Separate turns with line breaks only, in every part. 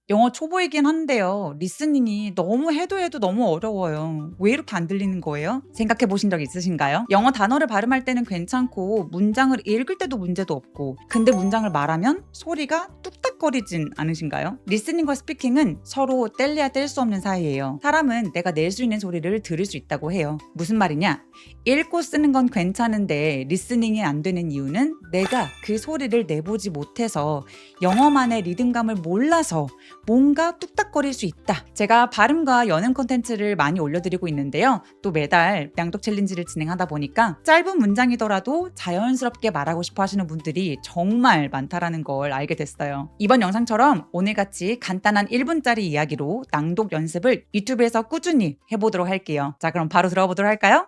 영어 초보이긴 한데요. 리스닝이 너무 해도 해도 너무 어려워요. 왜 이렇게 안 들리는 거예요? 생각해 보신 적 있으신가요? 영어 단어를 발음할 때는 괜찮고 문장을 읽을 때도 문제도 없고 근데 문장을 말하면 소리가 뚝딱거리진 않으신가요? 리스닝과 스피킹은 서로 뗄래야 뗄 수 없는 사이예요. 사람은 내가 낼 수 있는 소리를 들을 수 있다고 해요. 무슨 말이냐? 읽고 쓰는 건 괜찮은데 리스닝이 안 되는 이유는 내가 그 소리를 내보지 못해서 영어만의 리듬감을 몰라서 뭔가 뚝딱거릴 수 있다. 제가 발음과 연음 콘텐츠를 많이 올려드리고 있는데요. 또 매달 낭독 챌린지를 진행하다 보니까 짧은 문장이더라도 자연스럽게 말하고 싶어 하시는 분들이 정말 많다라는 걸 알게 됐어요. 이번 영상처럼 오늘같이 간단한 1분짜리 이야기로 낭독 연습을 유튜브에서 꾸준히 해보도록 할게요. 자, 그럼 바로 들어보도록 할까요?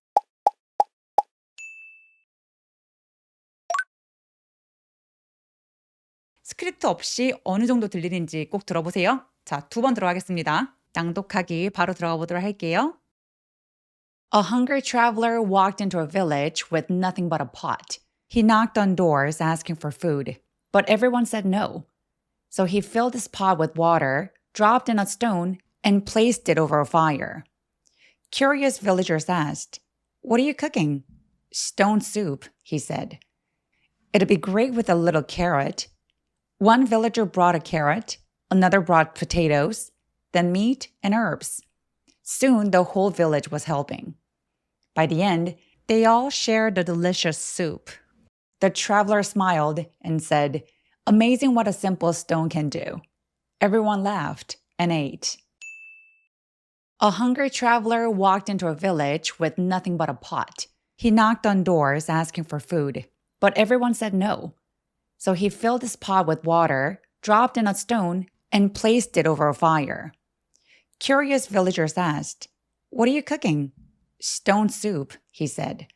스크립트 없이 어느 정도 들리는지 꼭 들어보세요. 자, 2번 들어가겠습니다. 낭독하기 바로 들어가 보도록 할게요. A hungry traveler walked into a village with nothing but a pot. He knocked on doors asking for food, but everyone said no. So he filled his pot with water, dropped in a stone, and placed it over a fire. Curious villagers asked, "What are you cooking?" "Stone soup," he said. "It'd be great with a little carrot." One villager brought a carrot, another brought potatoes, then meat and herbs. Soon the whole village was helping. By the end, they all shared the delicious soup. The traveler smiled and said, "Amazing what a simple stone can do." Everyone laughed and ate. A hungry traveler walked into a village with nothing but a pot. He knocked on doors asking for food, but everyone said no. So he filled his pot with water, dropped in a stone, and placed it over a fire. Curious villagers asked, "What are you cooking?" "Stone soup," he said.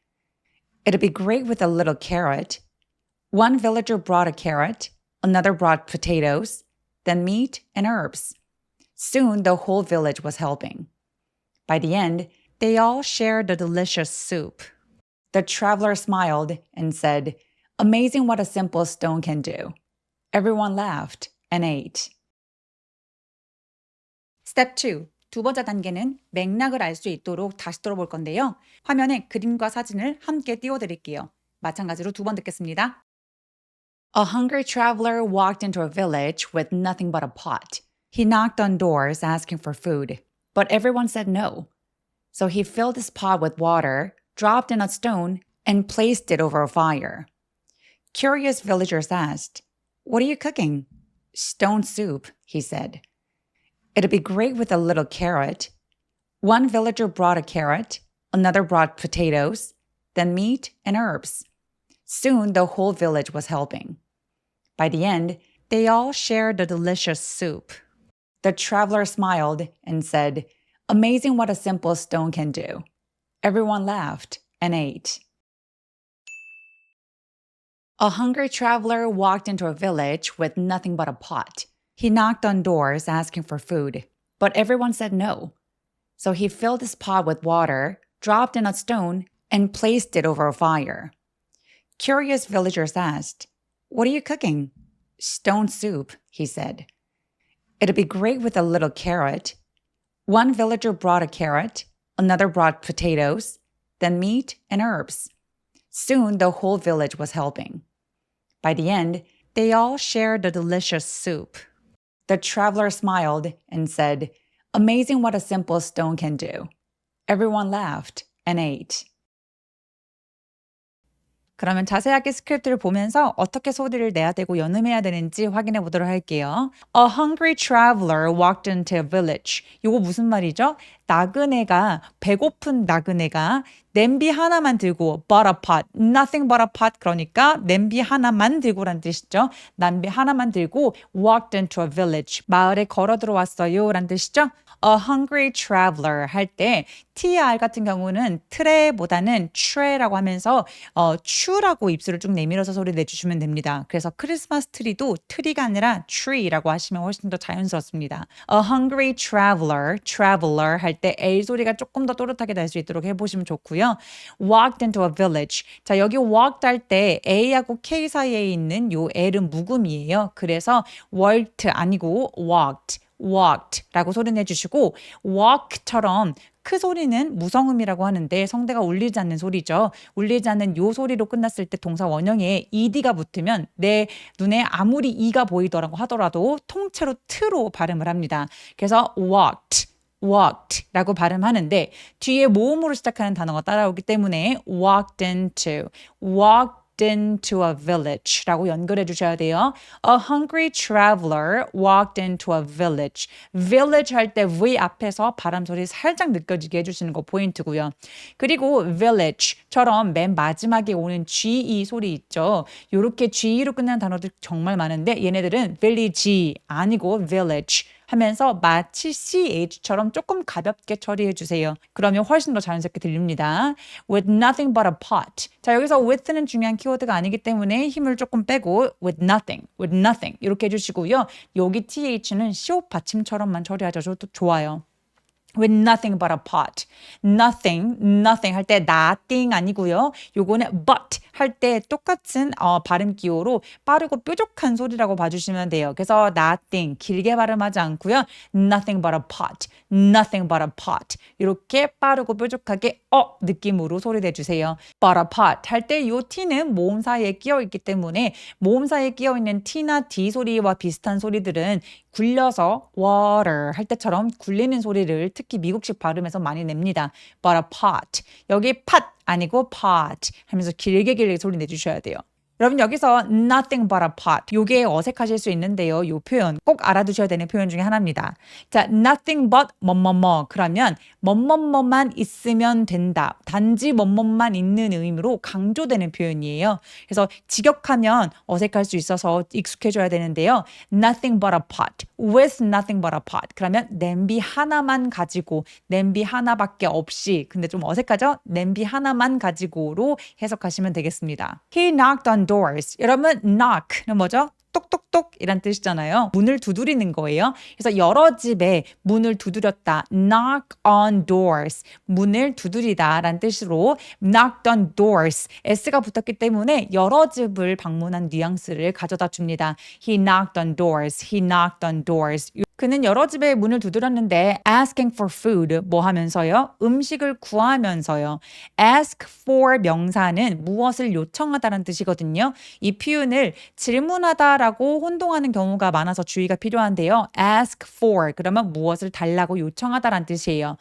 "It'd be great with a little carrot." One villager brought a carrot, another brought potatoes, then meat and herbs. Soon the whole village was helping. By the end, they all shared the delicious soup. The traveler smiled and said, "Amazing what a simple stone can do." Everyone laughed and ate. Step 2. 두 번째 단계는 맥락을 알 수 있도록 다시 들어볼 건데요. 화면에 그림과 사진을 함께 띄워드릴게요. 마찬가지로 2번 듣겠습니다. A hungry traveler walked into a village with nothing but a pot. He knocked on doors asking for food, but everyone said no. So he filled his pot with water, dropped in a stone, and placed it over a fire. Curious villagers asked, "What are you cooking?" "Stone soup," he said. "It'd be great with a little carrot." One villager brought a carrot, another brought potatoes, then meat and herbs. Soon the whole village was helping. By the end, they all shared the delicious soup. The traveler smiled and said, "Amazing what a simple stone can do." Everyone laughed and ate. A hungry traveler walked into a village with nothing but a pot. He knocked on doors asking for food, but everyone said no. So he filled his pot with water, dropped in a stone, and placed it over a fire. Curious villagers asked, "What are you cooking?" "Stone soup," he said. "It'd be great with a little carrot." One villager brought a carrot, another brought potatoes, then meat and herbs. Soon the whole village was helping. By the end, they all shared the delicious soup. The traveler smiled and said, "Amazing what a simple stone can do." Everyone laughed and ate. 그러면 자세하게 스크립트를 보면서 어떻게 소리를 내야 되고 연음해야 되는지 확인해 보도록 할게요. A hungry traveler walked into a village. 이거 무슨 말이죠? 나그네가 배고픈 나그네가 냄비 하나만 들고 but a pot, nothing but a pot 그러니까 냄비 하나만 들고란 뜻이죠. 냄비 하나만 들고 walked into a village, 마을에 걸어 들어왔어요 란 뜻이죠. A hungry traveler 할 때 TR 같은 경우는 트레보다는 트레라고 하면서 추라고 입술을 쭉 내밀어서 소리 내주시면 됩니다. 그래서 크리스마스 트리도 트리가 아니라 tree라고 하시면 훨씬 더 자연스럽습니다. A hungry traveler 할 때 L 소리가 조금 더 또렷하게 날 수 있도록 해보시면 좋고요. Walked into a village. 자, 여기 walked 할 때 A하고 K 사이에 있는 요 L은 묵음이에요. 그래서 walked 아니고 walked. walked라고 소리 내주시고 walk처럼 크 소리는 무성음이라고 하는데 성대가 울리지 않는 소리죠. 울리지 않는 요 소리로 끝났을 때 동사 원형에 ed가 붙으면 내 눈에 아무리 e가 보이더라고 하더라도 통째로 t로 발음을 합니다. 그래서 walked라고 발음하는데 뒤에 모음으로 시작하는 단어가 따라오기 때문에 walked into a village라고 연결해 주셔야 돼요. A hungry traveler walked into a village. village 할 때 V 앞에서 발음 소리 살짝 느껴지게 해주시는 거 포인트고요. 그리고 village처럼 맨 마지막에 오는 GE 소리 있죠. 이렇게 GE로 끝나는 단어들 정말 많은데 얘네들은 village 아니고 village 하면서 마치 CH처럼 조금 가볍게 처리해 주세요. 그러면 훨씬 더 자연스럽게 들립니다. With nothing but a pot. 자, 여기서 with는 중요한 키워드가 아니기 때문에 힘을 조금 빼고 with nothing 이렇게 해주시고요. 여기 TH는 시옷 받침처럼만 처리하셔도 좋아요. With nothing but a pot. nothing 할 때 nothing 아니고요. 요거는 but 할 때 똑같은 발음 기호로 빠르고 뾰족한 소리라고 봐주시면 돼요. 그래서 nothing 길게 발음하지 않고요. nothing but a pot. 이렇게 빠르고 뾰족하게 느낌으로 소리 내주세요. but a pot 할 때 요 T는 모음 사이에 끼어 있기 때문에 모음 사이에 끼어 있는 T나 D 소리와 비슷한 소리들은 굴려서 water 할 때처럼 굴리는 소리를 특히 미국식 발음에서 많이 냅니다. But a pot. 여기 pot 아니고 pot 하면서 길게 소리 내주셔야 돼요. 여러분 여기서 nothing but a pot. 요게 어색하실 수 있는데요. 요 표현 꼭 알아두셔야 되는 표현 중에 하나입니다. 자, nothing but 뭐뭐뭐 그러면 뭐뭐뭐만 있으면 된다. 단지 뭐뭐만 있는 의미로 강조되는 표현이에요. 그래서 직역하면 어색할 수 있어서 익숙해져야 되는데요. nothing but a pot. with nothing but a pot. 그러면 냄비 하나만 가지고 냄비 하나밖에 없이 근데 좀 어색하죠? 냄비 하나만 가지고로 해석하시면 되겠습니다. He knocked on doors. 여러분 knock는 뭐죠? 똑똑똑 이란 뜻이잖아요. 문을 두드리는 거예요. 그래서 여러 집에 문을 두드렸다. knock on doors. 문을 두드리다 라는 뜻으로 knocked on doors. S가 붙었기 때문에 여러 집을 방문한 뉘앙스를 가져다 줍니다. He knocked on doors. 그는 여러 집의 문을 두드렸는데 asking for food 뭐 하면서요? 음식을 구하면서요. ask for 명사는 무엇을 요청하다라는 뜻이거든요. 이 표현을 질문하다라고 혼동하는 경우가 많아서 주의가 필요한데요. ask for 그러면 무엇을 달라고 요청하다라는 뜻이에요.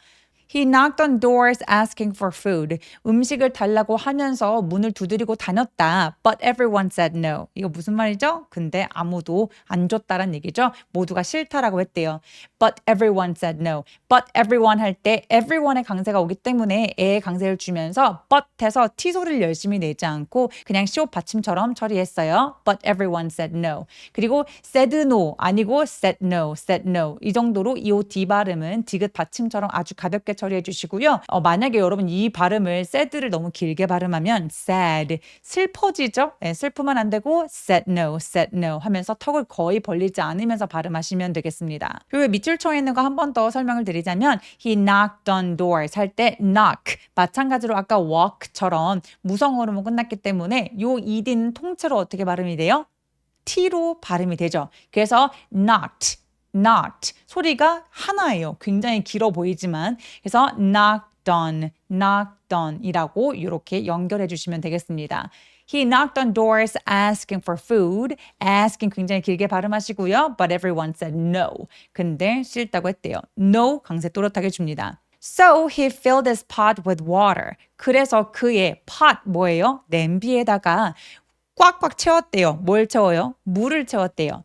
He knocked on doors asking for food. 음식을 달라고 하면서 문을 두드리고 다녔다. But everyone said no. 이거 무슨 말이죠? 근데 아무도 안 줬다란 얘기죠. 모두가 싫다라고 했대요. But everyone said no. But everyone 할 때 everyone의 강세가 오기 때문에 애의 강세를 주면서 but 해서 T 소리를 열심히 내지 않고 그냥 시옷 받침처럼 처리했어요. But everyone said no. 그리고 said no 아니고 said no. 이 정도로 이 D 발음은 디귿 받침처럼 아주 가볍게 처리해 주시고요. 만약에 여러분 이 발음을 sad를 너무 길게 발음하면 sad, 슬퍼지죠? 네, 슬프면 안 되고 said no 하면서 턱을 거의 벌리지 않으면서 발음하시면 되겠습니다. 그리고 밑줄 쳐 있는 거 한 번 더 설명을 드리자면 he knocked on doors 할 때 knock, 마찬가지로 아까 walk처럼 무성어로 끝났기 때문에 요 ed는 통째로 어떻게 발음이 돼요? T로 발음이 되죠. 그래서 knocked 소리가 하나예요. 굉장히 길어 보이지만 그래서 knocked on 이라고 이렇게 연결해 주시면 되겠습니다. He knocked on doors asking for food. asking 굉장히 길게 발음하시고요. But everyone said no. 근데 싫다고 했대요. No 강세 또렷하게 줍니다. So he filled his pot with water. 그래서 그의 pot 뭐예요? 냄비에다가 꽉꽉 채웠대요. 뭘 채워요? 물을 채웠대요.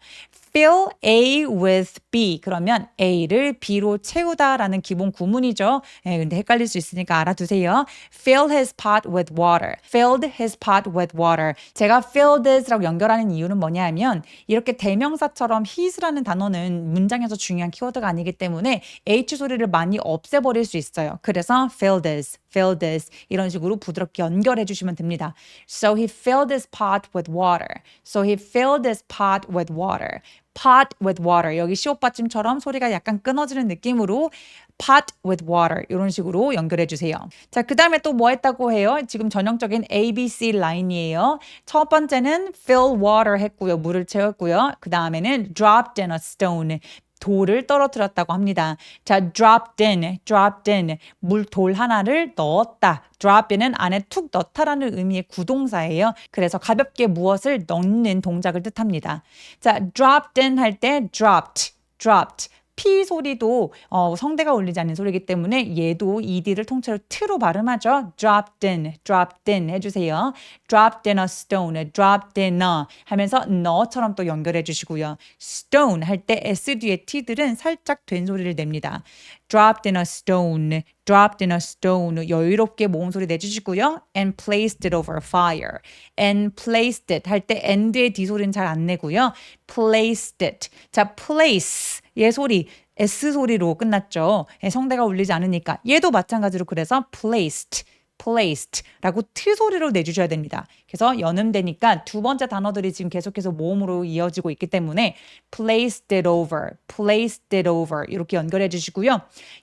Fill A with B. 그러면 A를 B로 채우다라는 기본 구문이죠. 근데 헷갈릴 수 있으니까 알아두세요. Fill his pot with water. Filled his pot with water. 제가 filled his라고 연결하는 이유는 뭐냐 하면 이렇게 대명사처럼 his라는 단어는 문장에서 중요한 키워드가 아니기 때문에 H 소리를 많이 없애버릴 수 있어요. 그래서 filled his 이런 식으로 부드럽게 연결해 주시면 됩니다. So he filled his pot with water. pot with water. 여기 시옷 받침처럼 소리가 약간 끊어지는 느낌으로 pot with water 이런 식으로 연결해 주세요. 자, 그 다음에 또 뭐 했다고 해요? 지금 전형적인 ABC 라인이에요. 첫 번째는 fill water 했고요. 물을 채웠고요. 그 다음에는 dropped in a stone. 돌을 떨어뜨렸다고 합니다. 자, dropped in. 돌 하나를 넣었다. drop in은 안에 툭 넣다라는 의미의 구동사예요. 그래서 가볍게 무엇을 넣는 동작을 뜻합니다. 자, dropped in 할 때 dropped. P 소리도 성대가 울리지 않는 소리이기 때문에 얘도 ED를 통째로 T로 발음하죠. dropped in 해주세요. dropped in a stone, dropped in a 하면서 너처럼 또 연결해 주시고요. stone 할 때 S 뒤에 T들은 살짝 된 소리를 냅니다. dropped in a stone 여유롭게 모음 소리 내주시고요. and placed it over fire. and placed it 할 때 and의 D 소리는 잘 안 내고요. placed it. 자, place 얘 소리 S 소리로 끝났죠. 성대가 울리지 않으니까 얘도 마찬가지로 그래서 placed라고 T 소리로 내주셔야 됩니다. 그래서 연음되니까 두 번째 단어들이 지금 계속해서 모음으로 이어지고 있기 때문에 placed it over 이렇게 연결해 주시고요.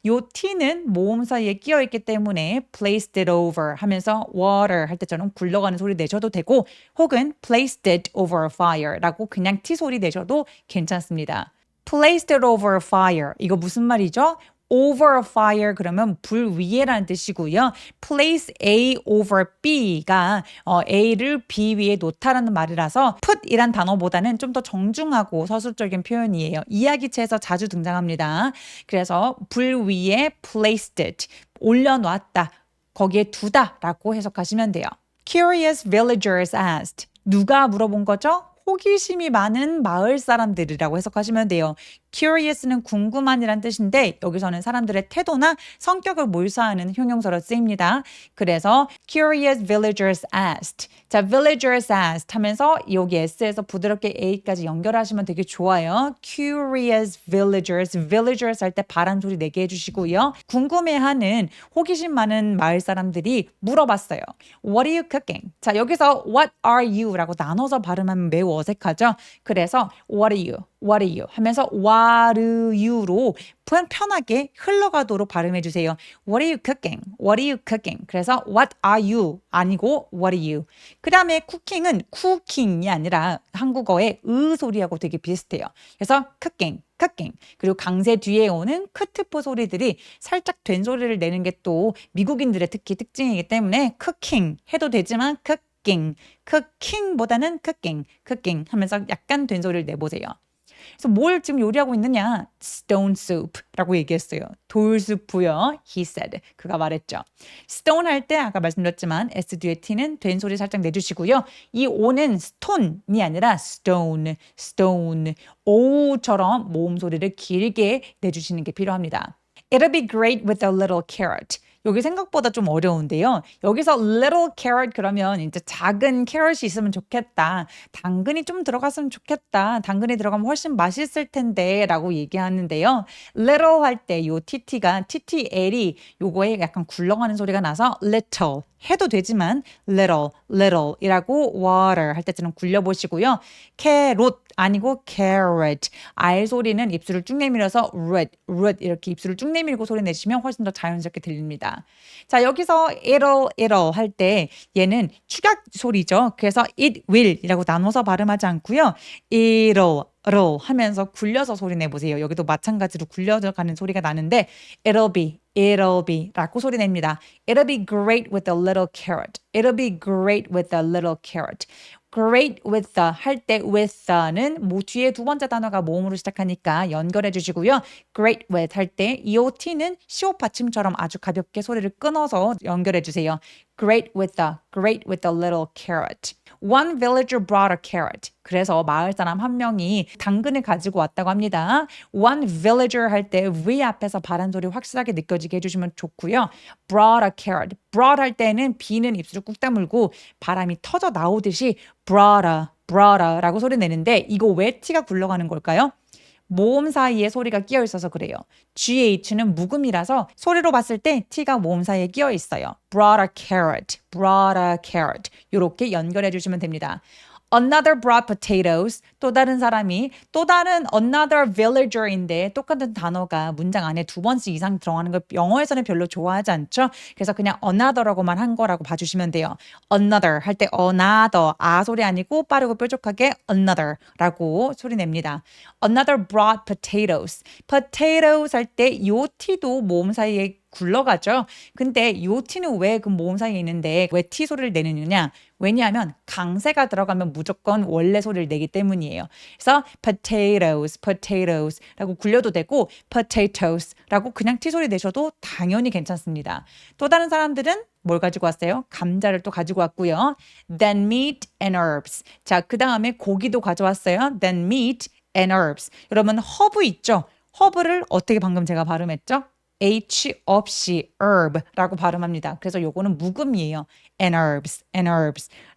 요 T는 모음 사이에 끼어 있기 때문에 placed it over 하면서 water 할 때처럼 굴러가는 소리 내셔도 되고 혹은 placed it over fire라고 그냥 T 소리 내셔도 괜찮습니다. placed it over fire. 이거 무슨 말이죠? over fire 그러면 불 위에라는 뜻이고요. place A over B가 A를 B 위에 놓다라는 말이라서 put이란 단어보다는 좀 더 정중하고 서술적인 표현이에요. 이야기체에서 자주 등장합니다. 그래서 불 위에 placed it, 올려놓았다, 거기에 두다라고 해석하시면 돼요. Curious villagers asked. 누가 물어본 거죠? 호기심이 많은 마을 사람들이라고 해석하시면 돼요. curious는 궁금한이란 뜻인데 여기서는 사람들의 태도나 성격을 몰사하는 형용사로 쓰입니다. 그래서 curious villagers asked. 자, villagers asked 하면서 여기 s에서 부드럽게 a까지 연결하시면 되게 좋아요. curious villagers 할 때 바란 소리 내게 해주시고요. 궁금해하는 호기심 많은 마을 사람들이 물어봤어요. What are you cooking? 자, 여기서 what are you 라고 나눠서 발음하면 매우 어색하죠. 그래서 what are you 하면서 what are you로 편하게 흘러가도록 발음해 주세요. What are you cooking? 그래서 what are you 아니고 what are you. 그 다음에 cooking은 cooking이 아니라 한국어의 으 소리하고 되게 비슷해요. 그래서 cooking. 그리고 강세 뒤에 오는 크트포 소리들이 살짝 된 소리를 내는 게 또 미국인들의 특히 특징이기 때문에 cooking 해도 되지만 cooking보다는 cooking 하면서 약간 된 소리를 내보세요. 그래서 뭘 지금 요리하고 있느냐? stone soup라고 얘기했어요. 돌수프요. He said. 그가 말했죠. stone 할 때 아까 말씀드렸지만 S 뒤에 T는 된 소리 살짝 내주시고요. 이 O는 stone이 아니라 stone. O처럼 모음 소리를 길게 내주시는 게 필요합니다. It'll be great with a little carrot. 여기 생각보다 좀 어려운데요. 여기서 little carrot 그러면 이제 작은 캐럿이 있으면 좋겠다. 당근이 좀 들어갔으면 좋겠다. 당근이 들어가면 훨씬 맛있을 텐데 라고 얘기하는데요. little 할 때 요 TT가 TTL이 요거에 약간 굴러가는 소리가 나서 little 해도 되지만 little 이라고 water 할 때처럼 굴려보시고요. carrot 아니고 carrot. R 소리는 입술을 쭉 내밀어서 root 이렇게 입술을 쭉 내밀고 소리 내시면 훨씬 더 자연스럽게 들립니다. 자, 여기서 it'll 할 때 얘는 축약 소리죠. 그래서 it will 이라고 나눠서 발음하지 않고요. it'll 하면서 굴려서 소리 내보세요. 여기도 마찬가지로 굴려가는 소리가 나는데 it'll be 라고 소리 냅니다. It'll be great with a little carrot. great with the 할 때 with the는 뒤에 두 번째 단어가 모음으로 시작하니까 연결해 주시고요. great with 할 때 EOT는 시옷 받침처럼 아주 가볍게 소리를 끊어서 연결해 주세요. great with the little carrot. One villager brought a carrot. 그래서 마을 사람 한 명이 당근을 가지고 왔다고 합니다. One villager 할 때 V 앞에서 발음 소리 확실하게 느껴지게 해주시면 좋고요. brought a carrot. brought 할 때는 B는 입술을 꾹 다물고 바람이 터져 나오듯이 brought a 라고 소리 내는데 이거 왜 T가 굴러가는 걸까요? 모음 사이에 소리가 끼어 있어서 그래요. GH는 묵음이라서 소리로 봤을 때 T가 모음 사이에 끼어 있어요. brought a carrot. 이렇게 연결해 주시면 됩니다. Another brought potatoes. 또 다른 사람이 또 다른 another villager인데 똑같은 단어가 문장 안에 두 번씩 이상 들어가는 걸 영어에서는 별로 좋아하지 않죠. 그래서 그냥 another라고만 한 거라고 봐주시면 돼요. Another 할 때 another 아 소리 아니고 빠르고 뾰족하게 another라고 소리 냅니다. Another brought potatoes. potatoes 할 때 요 t도 모음 사이에 굴러가죠. 근데 요 t는 왜 그 모음 사이에 있는데 왜 t 소리를 내느냐? 왜냐하면 강세가 들어가면 무조건 원래 소리를 내기 때문이에요. 그래서 potatoes, potatoes라고 굴려도 되고 potatoes라고 그냥 t 소리 내셔도 당연히 괜찮습니다. 또 다른 사람들은 뭘 가지고 왔어요? 감자를 또 가지고 왔고요. Then meat and herbs. 자, 그 다음에 고기도 가져왔어요. Then meat and herbs. 여러분 허브 있죠? 허브를 어떻게 방금 제가 발음했죠? H 없이 herb라고 발음합니다. 그래서 요거는 묵음이에요. and herbs.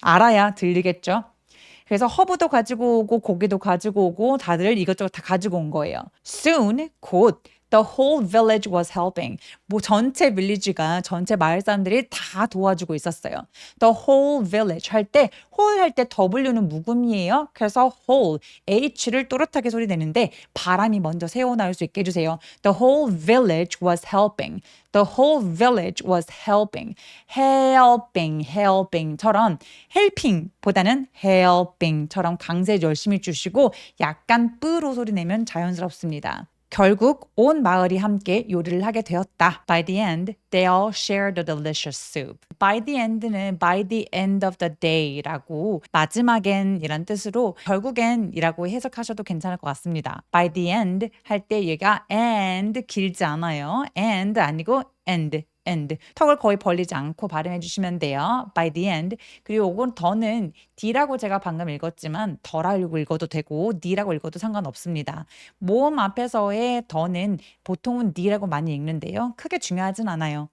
알아야 들리겠죠? 그래서 허브도 가지고 오고 고기도 가지고 오고 다들 이것저것 다 가지고 온 거예요. Soon, 곧 the whole village was helping. 뭐 전체 빌리지가 전체 마을 사람들이 다 도와주고 있었어요. The whole village 할 때 whole 할 때 W는 묵음이에요. 그래서 whole H를 또렷하게 소리 내는데 바람이 먼저 새어 나올 수 있게 해주세요. The whole village was helping. The whole village was helping. helping처럼 helping보다는 helping처럼 강세 열심히 주시고 약간 뿌로 소리 내면 자연스럽습니다. 결국 온 마을이 함께 요리를 하게 되었다. By the end, they all shared the delicious soup. By the end는 by the end of the day라고 마지막엔 이란 뜻으로 결국엔 이라고 해석하셔도 괜찮을 것 같습니다. By the end 할 때 얘가 and 길지 않아요. and 아니고 end. 턱을 거의 벌리지 않고 발음해 주시면 돼요. By the end. 그리고 이건 더는 D라고 제가 방금 읽었지만 더라고 읽어도 되고 D라고 읽어도 상관없습니다. 모음 앞에서의 더는 보통은 D라고 많이 읽는데요. 크게 중요하진 않아요.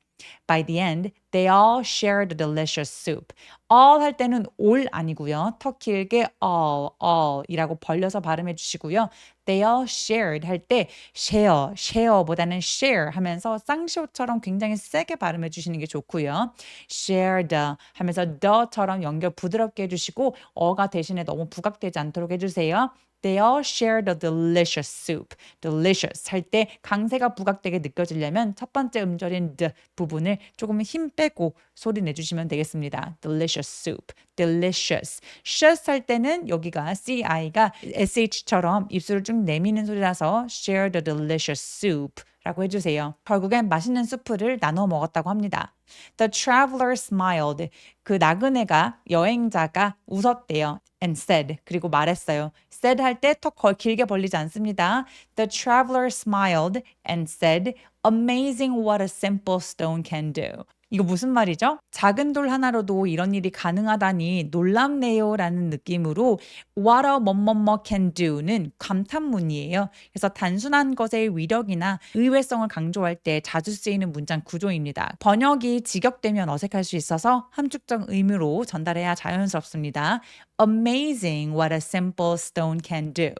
By the end, they all shared the delicious soup. all 할 때는 all 아니고요. 턱 길게 all이라고 벌려서 발음해 주시고요. They all shared 할 때 share보다는 share 하면서 쌍시오처럼 굉장히 세게 발음해 주시는 게 좋고요. shared 하면서 the처럼 연결 부드럽게 해주시고 어가 대신에 너무 부각되지 않도록 해주세요. They all shared a delicious soup. delicious 할 때 강세가 부각되게 느껴지려면 첫 번째 음절인 the 부분을 조금 힘 빼고 소리 내주시면 되겠습니다. delicious soup. delicious. sh 할 때는 여기가 ci가 sh처럼 입술을 쭉 내미는 소리라서 share the delicious soup. 라고 해주세요. 결국엔 맛있는 수프를 나눠 먹었다고 합니다. The traveler smiled. 그 나그네가 여행자가 웃었대요. And said. 그리고 말했어요. said 할 때 턱 길게 벌리지 않습니다. The traveler smiled and said, Amazing what a simple stone can do. 이거 무슨 말이죠? 작은 돌 하나로도 이런 일이 가능하다니 놀랍네요 라는 느낌으로 what a 뭐뭐뭐 can do는 감탄문이에요. 그래서 단순한 것의 위력이나 의외성을 강조할 때 자주 쓰이는 문장 구조입니다. 번역이 직역되면 어색할 수 있어서 함축적 의미로 전달해야 자연스럽습니다. Amazing what a simple stone can do.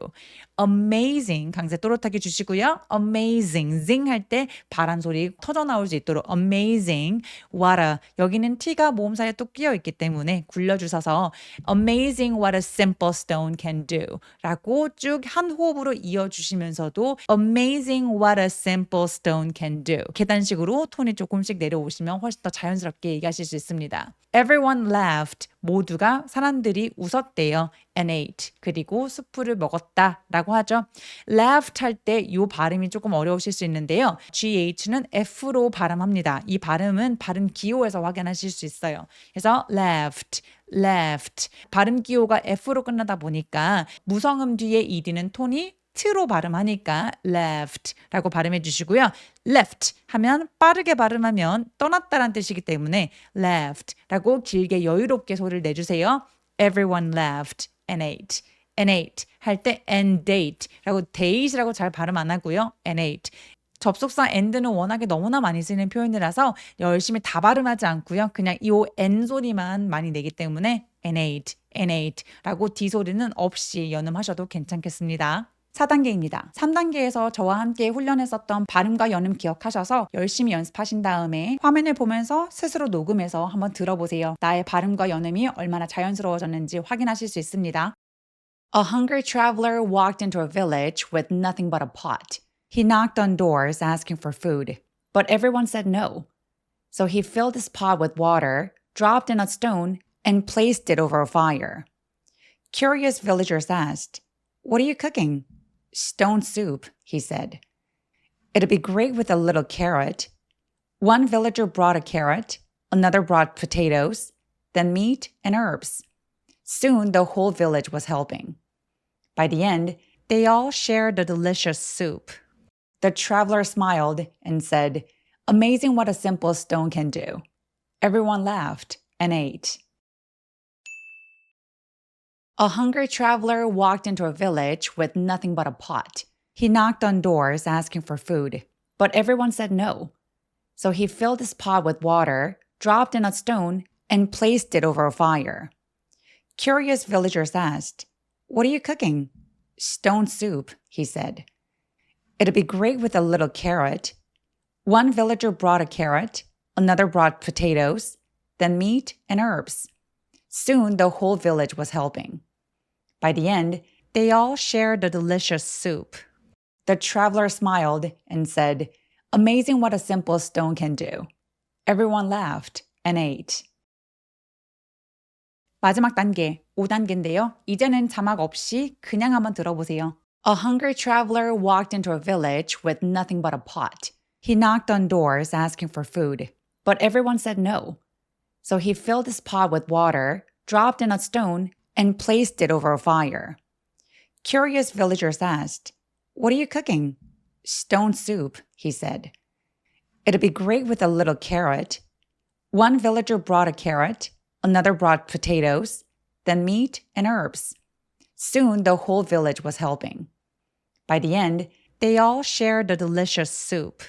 Amazing 강세 또렷하게 주시고요. Amazing zing 할 때 바람 소리 터져 나올 수 있도록 Amazing what a 여기는 T가 모음 사이에 또 끼어 있기 때문에 굴려주셔서 Amazing what a simple stone can do 라고 쭉 한 호흡으로 이어주시면서도 Amazing what a simple stone can do 계단식으로 톤이 조금씩 내려오시면 훨씬 더 자연스럽게 얘기하실 수 있습니다. Everyone laughed. 모두가 사람들이 웃었대요. And ate. 그리고 수프를 먹었다 라고 하죠. laughed 할 때 이 발음이 조금 어려우실 수 있는데요. GH는 F로 발음합니다. 이 발음은 발음 기호에서 확인하실 수 있어요. 그래서 laughed. 발음 기호가 F로 끝나다 보니까 무성음 뒤에 ED는 톤이 t로 발음하니까 left라고 발음해 주시고요. left 하면 빠르게 발음하면 떠났다란 뜻이기 때문에 left라고 길게 여유롭게 소리를 내주세요. Everyone left and ate. and ate 할 때 and date라고 date라고 잘 발음 안 하고요. and ate. 접속사 and는 워낙에 너무나 많이 쓰이는 표현이라서 열심히 다 발음하지 않고요. 그냥 이 n 소리만 많이 내기 때문에 and ate 라고 D 소리는 없이 연음하셔도 괜찮겠습니다. 4단계입니다. 3단계에서 저와 함께 훈련했었던 발음과 연음 기억하셔서 열심히 연습하신 다음에 화면을 보면서 스스로 녹음해서 한번 들어보세요. 나의 발음과 연음이 얼마나 자연스러워졌는지 확인하실 수 있습니다. A hungry traveler walked into a village with nothing but a pot. He knocked on doors asking for food, but everyone said no. So he filled his pot with water, dropped in a stone, and placed it over a fire. Curious villagers asked, "What are you cooking?" "Stone soup," he said. "It'd be great with a little carrot." One villager brought a carrot, another brought potatoes, then meat and herbs. Soon the whole village was helping. By the end, they all shared the delicious soup. The traveler smiled and said, "Amazing what a simple stone can do." Everyone laughed and ate. A hungry traveler walked into a village with nothing but a pot. He knocked on doors asking for food, but everyone said no. So he filled his pot with water, dropped in a stone, and placed it over a fire. Curious villagers asked, "What are you cooking?" "Stone soup," he said. "It'd be great with a little carrot." One villager brought a carrot, another brought potatoes, then meat and herbs. Soon the whole village was helping. By the end, they all shared the delicious soup. The traveler smiled and said, "Amazing what a simple stone can do." Everyone laughed and ate. 마지막 단계, 5단계인데요. 이제는 자막 없이 그냥 한번 들어보세요. A hungry traveler walked into a village with nothing but a pot. He knocked on doors asking for food, but everyone said no. So he filled his pot with water, dropped in a stone, and placed it over a fire. Curious villagers asked, "What are you cooking?" "Stone soup," he said. "It'd be great with a little carrot." One villager brought a carrot, another brought potatoes, then meat and herbs. Soon the whole village was helping. By the end, they all shared the delicious soup.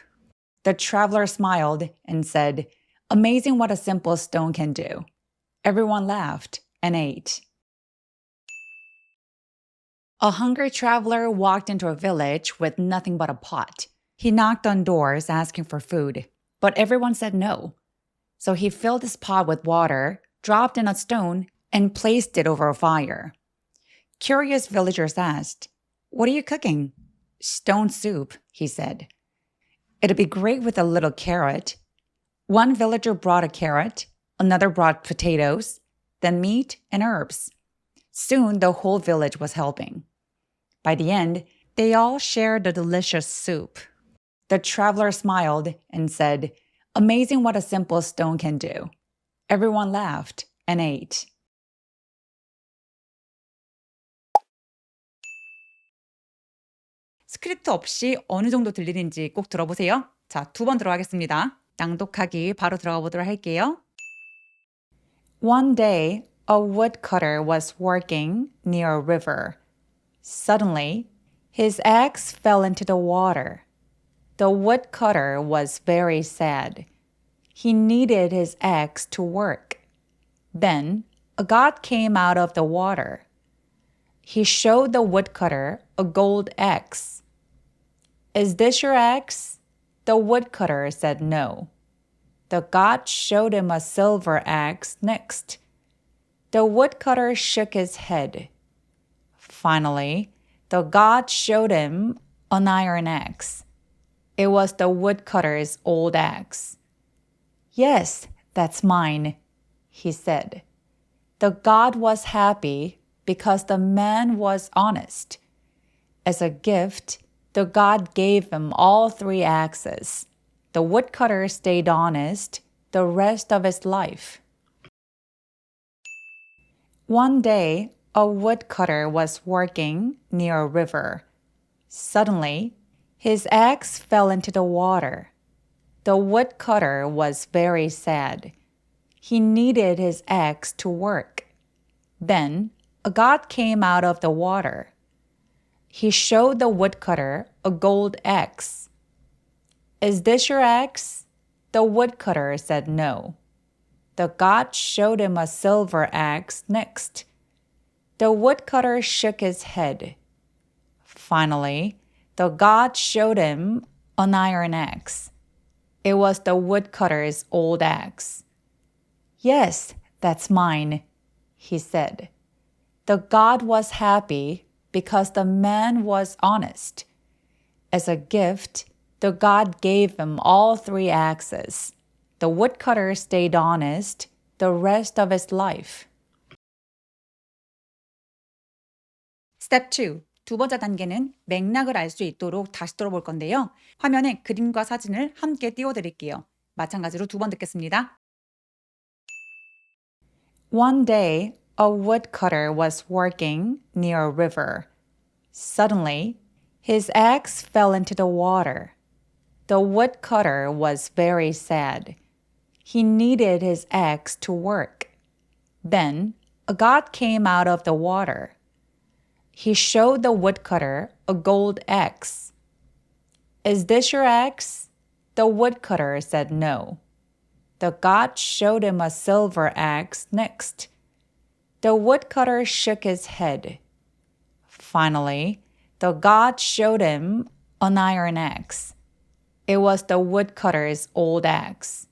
The traveler smiled and said, "Amazing what a simple stone can do." Everyone laughed and ate. A hungry traveler walked into a village with nothing but a pot. He knocked on doors asking for food, but everyone said no. So he filled his pot with water, dropped in a stone, and placed it over a fire. Curious villagers asked, "What are you cooking?" "Stone soup," he said. "It'd be great with a little carrot." One villager brought a carrot, another brought potatoes, then meat and herbs. Soon the whole village was helping. By the end, they all shared the delicious soup. The traveler smiled and said, "Amazing what a simple stone can do." Everyone laughed and ate. 스크립트 없이 어느 정도 들리는지 꼭 들어보세요. 자, 2번 들어가겠습니다. 낭독하기 바로 들어가 보도록 할게요. One day, a woodcutter was working near a river. Suddenly, his axe fell into the water. The woodcutter was very sad. He needed his axe to work. Then, a god came out of the water. He showed the woodcutter a gold axe. "Is this your axe?" The woodcutter said no. The god showed him a silver axe next. The woodcutter shook his head. Finally, the god showed him an iron axe. It was the woodcutter's old axe. "Yes, that's mine," he said. The god was happy because the man was honest. As a gift, the god gave him all 3 axes. The woodcutter stayed honest the rest of his life. One day, a woodcutter was working near a river. Suddenly, his axe fell into the water. The woodcutter was very sad. He needed his axe to work. Then, a god came out of the water. He showed the woodcutter a gold axe. "Is this your axe?" The woodcutter said no. The god showed him a silver axe next. The woodcutter shook his head. Finally, the god showed him an iron axe. It was the woodcutter's old axe. Yes, that's mine, he said. The god was happy because the man was honest. As a gift, the god gave him all 3 axes. The woodcutter stayed honest the rest of his life. Step 2. 두 번째 단계는 맥락을 알 수 있도록 다시 들어볼 건데요. 화면에 그림과 사진을 함께 띄워드릴게요. 마찬가지로 2번 듣겠습니다. One day, a woodcutter was working near a river. Suddenly, his axe fell into the water. The woodcutter was very sad. He needed his axe to work. Then, a god came out of the water. He showed the woodcutter a gold axe. Is this your axe? The woodcutter said no. The god showed him a silver axe next. The woodcutter shook his head. Finally, the god showed him an iron axe. It was the woodcutter's old axe.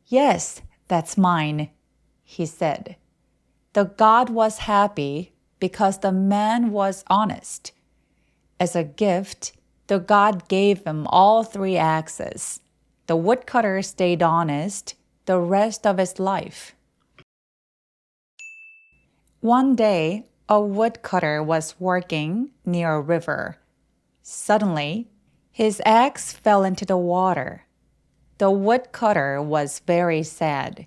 Yes, that's mine, he said. The god was happy because the man was honest. As a gift, the god gave him all 3 axes. The woodcutter stayed honest the rest of his life. One day, a woodcutter was working near a river. Suddenly, his axe fell into the water. The woodcutter was very sad.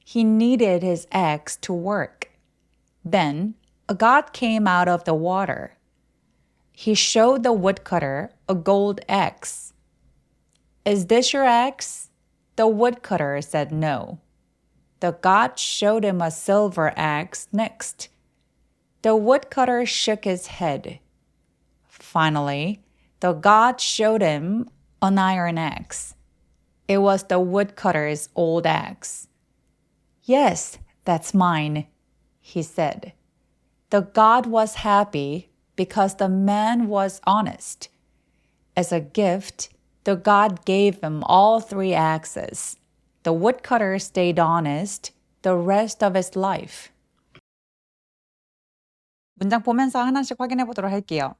He needed his axe to work. Then, a god came out of the water. He showed the woodcutter a gold axe. Is this your axe? The woodcutter said no. The god showed him a silver axe next. The woodcutter shook his head. Finally, the god showed him an iron axe. It was the woodcutter's old axe. Yes, that's mine, he said. The god was happy because the man was honest. As a gift, the god gave him all 3 axes. The woodcutter stayed honest the rest of his life. 문장 보면서 하나씩 확인해 보도록 할게요.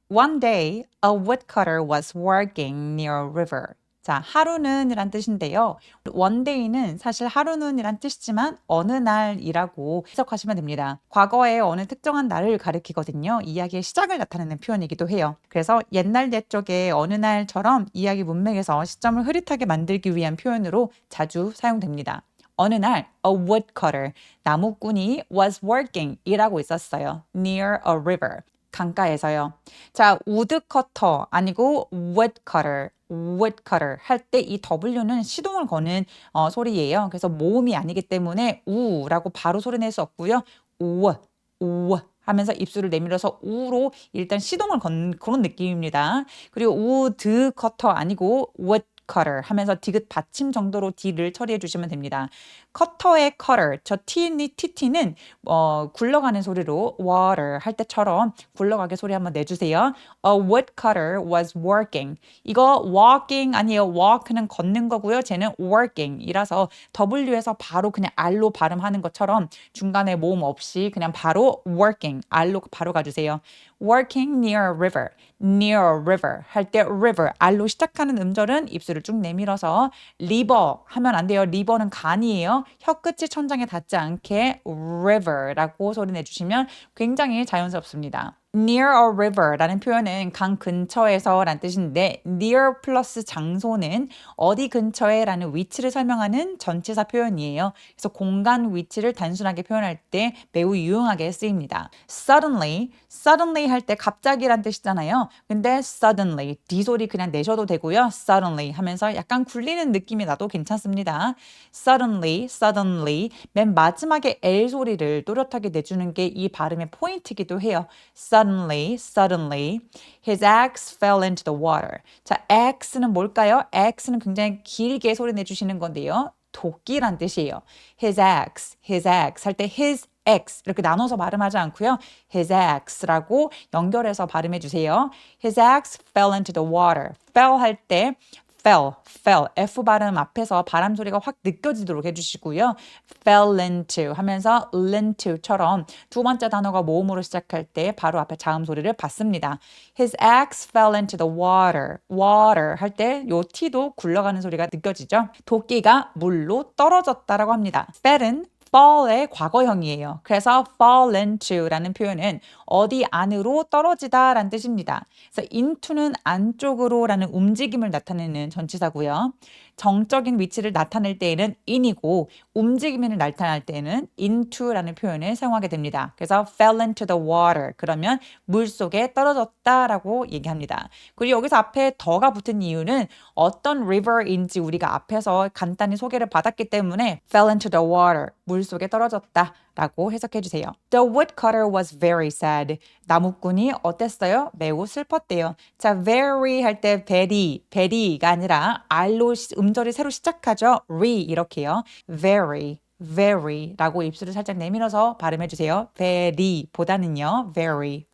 One day, a woodcutter was working near a river. 자, 하루는 이란 뜻인데요. one day는 사실 하루는 이란 뜻이지만 어느 날이라고 해석하시면 됩니다. 과거의 어느 특정한 날을 가리키거든요. 이야기의 시작을 나타내는 표현이기도 해요. 그래서 옛날 옛적의 어느 날처럼 이야기 문맥에서 시점을 흐릿하게 만들기 위한 표현으로 자주 사용됩니다. 어느 날, a woodcutter, 나무꾼이 was working 일하고 있었어요. near a river, 강가에서요. 자, woodcutter 아니고 woodcutter 할 때 이 W는 시동을 거는 소리예요. 그래서 모음이 아니기 때문에 우라고 바로 소리 낼 수 없고요. 우 하면서 입술을 내밀어서 우로 일단 시동을 건 그런 느낌입니다. 그리고 woodcutter 아니고 woodcutter 하면서 디귿 받침 정도로 D를 처리해 주시면 됩니다. 커터의 cutter, 저 TT는 굴러가는 소리로 water 할 때처럼 굴러가게 소리 한번 내주세요. A woodcutter was working. 이거 walking 아니에요. walk는 걷는 거고요. 쟤는 working이라서 W에서 바로 그냥 R로 발음하는 것처럼 중간에 모음 없이 그냥 바로 working, R로 바로 가주세요. Working near a river, near a river 할 때 river, R로 시작하는 음절은 입술을 쭉 내밀어서 river 하면 안 돼요. river는 간이에요. 혀끝이 천장에 닿지 않게 river라고 소리 내주시면 굉장히 자연스럽습니다. near a river라는 표현은 강 근처에서 라는 뜻인데 near 플러스 장소는 어디 근처에 라는 위치를 설명하는 전치사 표현이에요. 그래서 공간 위치를 단순하게 표현할 때 매우 유용하게 쓰입니다. suddenly 할 때 갑자기란 뜻이잖아요. 근데 suddenly D 소리 그냥 내셔도 되고요. suddenly 하면서 약간 굴리는 느낌이 나도 괜찮습니다. suddenly 맨 마지막에 L 소리를 또렷하게 내주는 게 이 발음의 포인트이기도 해요. Suddenly, his axe fell into the water. 자, axe는 뭘까요? axe는 굉장히 길게 소리 내주시는 건데요. 도끼란 뜻이에요. His axe 할 때 his X 이렇게 나눠서 발음하지 않고요. His ax라고 연결해서 발음해 주세요. His axe fell into the water. fell 할 때 fell, F 발음 앞에서 바람 소리가 확 느껴지도록 해주시고요. fell into 하면서 into처럼 두 번째 단어가 모음으로 시작할 때 바로 앞에 자음 소리를 받습니다. His axe fell into the water. water 할 때 요 T도 굴러가는 소리가 느껴지죠. 도끼가 물로 떨어졌다라고 합니다. fell은 fall의 과거형이에요. 그래서 fall into라는 표현은 어디 안으로 떨어지다 라는 뜻입니다. 그래서 into는 안쪽으로라는 움직임을 나타내는 전치사고요. 정적인 위치를 나타낼 때에는 in이고 움직임을 나타낼 때에는 into라는 표현을 사용하게 됩니다. 그래서 fell into the water 그러면 물속에 떨어졌다라고 얘기합니다. 그리고 여기서 앞에 더가 붙은 이유는 어떤 river인지 우리가 앞에서 간단히 소개를 받았기 때문에 fell into the water 물속에 떨어졌다 라고 해석해 주세요. The woodcutter was very sad. 나무꾼이 어땠어요? 매우 슬펐대요. 자, very 할 때 very가 아니라 R로 음절이 새로 시작하죠. 이렇게요. very 라고 입술을 살짝 내밀어서 발음해 주세요. very 보다는요. very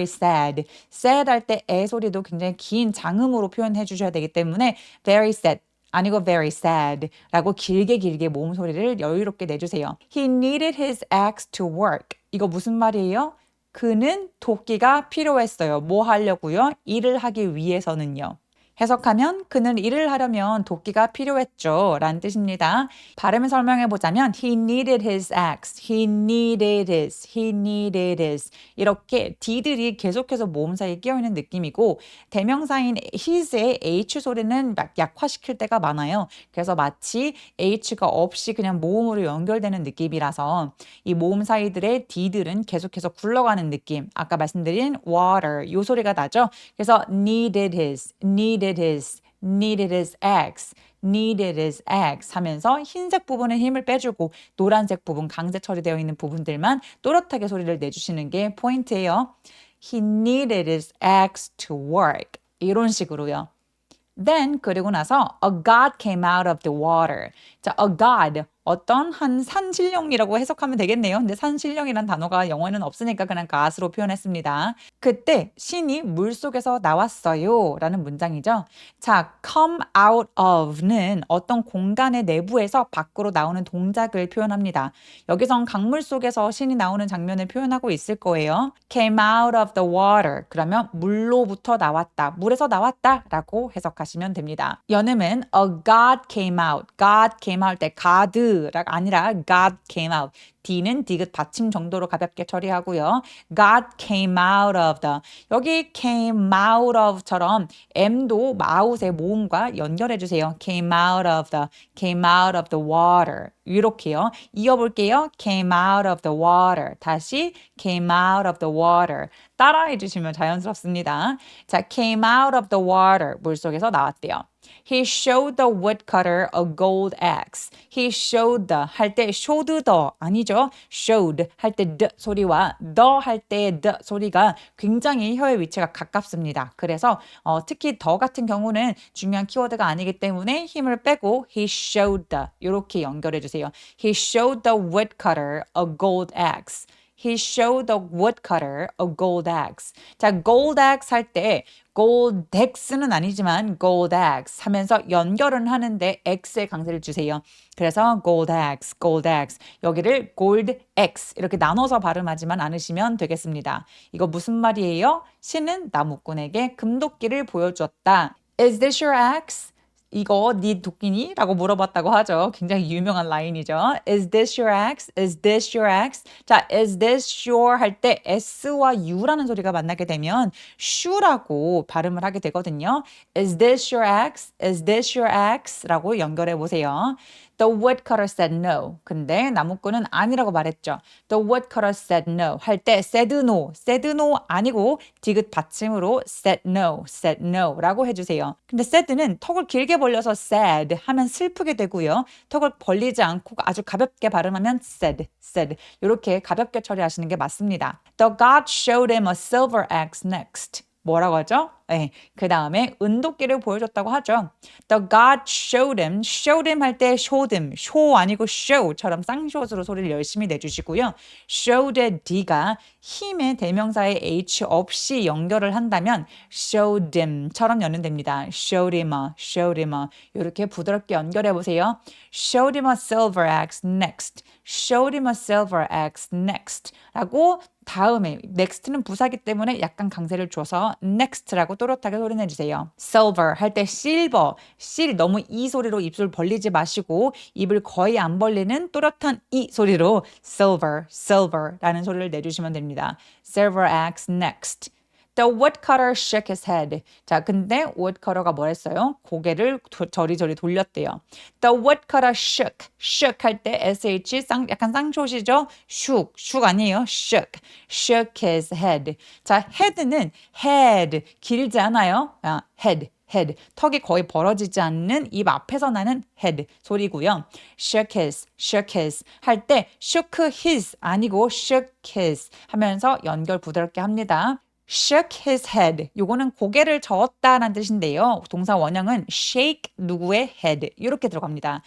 sad. sad 할 때 애 소리도 굉장히 긴 장음으로 표현해 주셔야 되기 때문에 very sad 아니고 very sad 라고 길게 모음 소리를 여유롭게 내주세요. He needed his axe to work. 이거 무슨 말이에요? 그는 도끼가 필요했어요. 뭐 하려고요? 일을 하기 위해서는요. 해석하면 그는 일을 하려면 도끼가 필요했죠 라는 뜻입니다. 발음을 설명해 보자면 he needed his axe, he needed his 이렇게 d들이 계속해서 모음 사이에 끼어있는 느낌이고 대명사인 his의 h 소리는 약화시킬 때가 많아요. 그래서 마치 h가 없이 그냥 모음으로 연결되는 느낌이라서 이 모음 사이들의 d들은 계속해서 굴러가는 느낌 아까 말씀드린 water 요 소리가 나죠. 그래서 needed his eggs 하면서 흰색 부분에 힘을 빼주고 노란색 부분 강제 처리되어 있는 부분들만 또렷하게 소리를 내주시는 게 포인트예요. He needed his eggs to work. 이런 식으로요. Then 그리고 나서 a god came out of the water. 자, a god 어떤 한 산신령이라고 해석하면 되겠네요. 근데 산신령이란 단어가 영어에는 없으니까 그냥 god으로 표현했습니다. 그때 신이 물속에서 나왔어요 라는 문장이죠. 자, come out of는 어떤 공간의 내부에서 밖으로 나오는 동작을 표현합니다. 여기선 강물 속에서 신이 나오는 장면을 표현하고 있을 거예요. came out of the water 그러면 물로부터 나왔다, 물에서 나왔다 라고 해석하시면 됩니다. 연음은 a god came out 할 때 god가 아니라 God came out. D는 디귿 받침 정도로 가볍게 처리하고요. God came out of the. 여기 came out of처럼 M도 out의 모음과 연결해 주세요. came out of the water. 이렇게요. 이어볼게요. came out of the water. 다시 came out of the water. 따라해 주시면 자연스럽습니다. 자, came out of the water. 물속에서 나왔대요. He showed the woodcutter a gold axe. He showed the 할 때 showed the 아니죠. showed 할 때 the 소리와 the 할 때 the 소리가 굉장히 혀의 위치가 가깝습니다. 그래서 특히 the 같은 경우는 중요한 키워드가 아니기 때문에 힘을 빼고 he showed the 이렇게 연결해 주세요. He showed the woodcutter a gold axe. He showed the woodcutter a gold axe. 자, gold axe 할 때 gold axe는 아니지만 gold axe 하면서 연결은 하는데 x의 강세를 주세요. 그래서 gold axe. 여기를 gold x 이렇게 나눠서 발음하지만 않으시면 되겠습니다. 이거 무슨 말이에요? 신은 나무꾼에게 금도끼를 보여주었다. Is this your axe? 이거 네 도끼니? 라고 물어봤다고 하죠. 굉장히 유명한 라인이죠. Is this your axe? 자, is this your 할 때 S와 U라는 소리가 만나게 되면 shoe라고 발음을 하게 되거든요. Is this your axe? 라고 연결해 보세요. The woodcutter said no. 근데 나무꾼은 아니라고 말했죠. The woodcutter said no. 할 때 said no 아니고 디귿 받침으로 said no 라고 해주세요. 근데 said는 턱을 길게 벌려서 sad 하면 슬프게 되고요. 턱을 벌리지 않고 아주 가볍게 발음하면 said. 이렇게 가볍게 처리하시는 게 맞습니다. The god showed him a silver axe next. 뭐라고 하죠? 네, 그 다음에 은도끼를 보여줬다고 하죠. The God showed him 할 때 showed him, show 아니고 show처럼 쌍시옷으로 소리를 열심히 내주시고요. showed D가 힘의 대명사의 H 없이 연결을 한다면 showed him처럼 연결됩니다. showed him a 이렇게 부드럽게 연결해 보세요. showed him a silver axe next. showed him a silver axe next 라고 다음에 next는 부사기 때문에 약간 강세를 줘서 next라고 또렷하게 소리 내주세요. silver 할 때 silver, 실 너무 이 소리로 입술 벌리지 마시고 입을 거의 안 벌리는 또렷한 이 소리로 silver라는 소리를 내주시면 됩니다. silver axe next. The woodcutter shook his head. 자, 근데 woodcutter가 뭐 했어요? 고개를 저리저리 돌렸대요. The woodcutter shook 할 때 sh 약간 쌍쇼시죠? shook 아니에요. shook his head. 자, head는 head 길지 않아요? head. 턱이 거의 벌어지지 않는 입 앞에서 나는 head 소리고요. shook his 할 때 shook his 아니고 shook his 하면서 연결 부드럽게 합니다. shook his head. 요거는 고개를 저었다라는 뜻인데요. 동사 원형은 shake 누구의 head 이렇게 들어갑니다.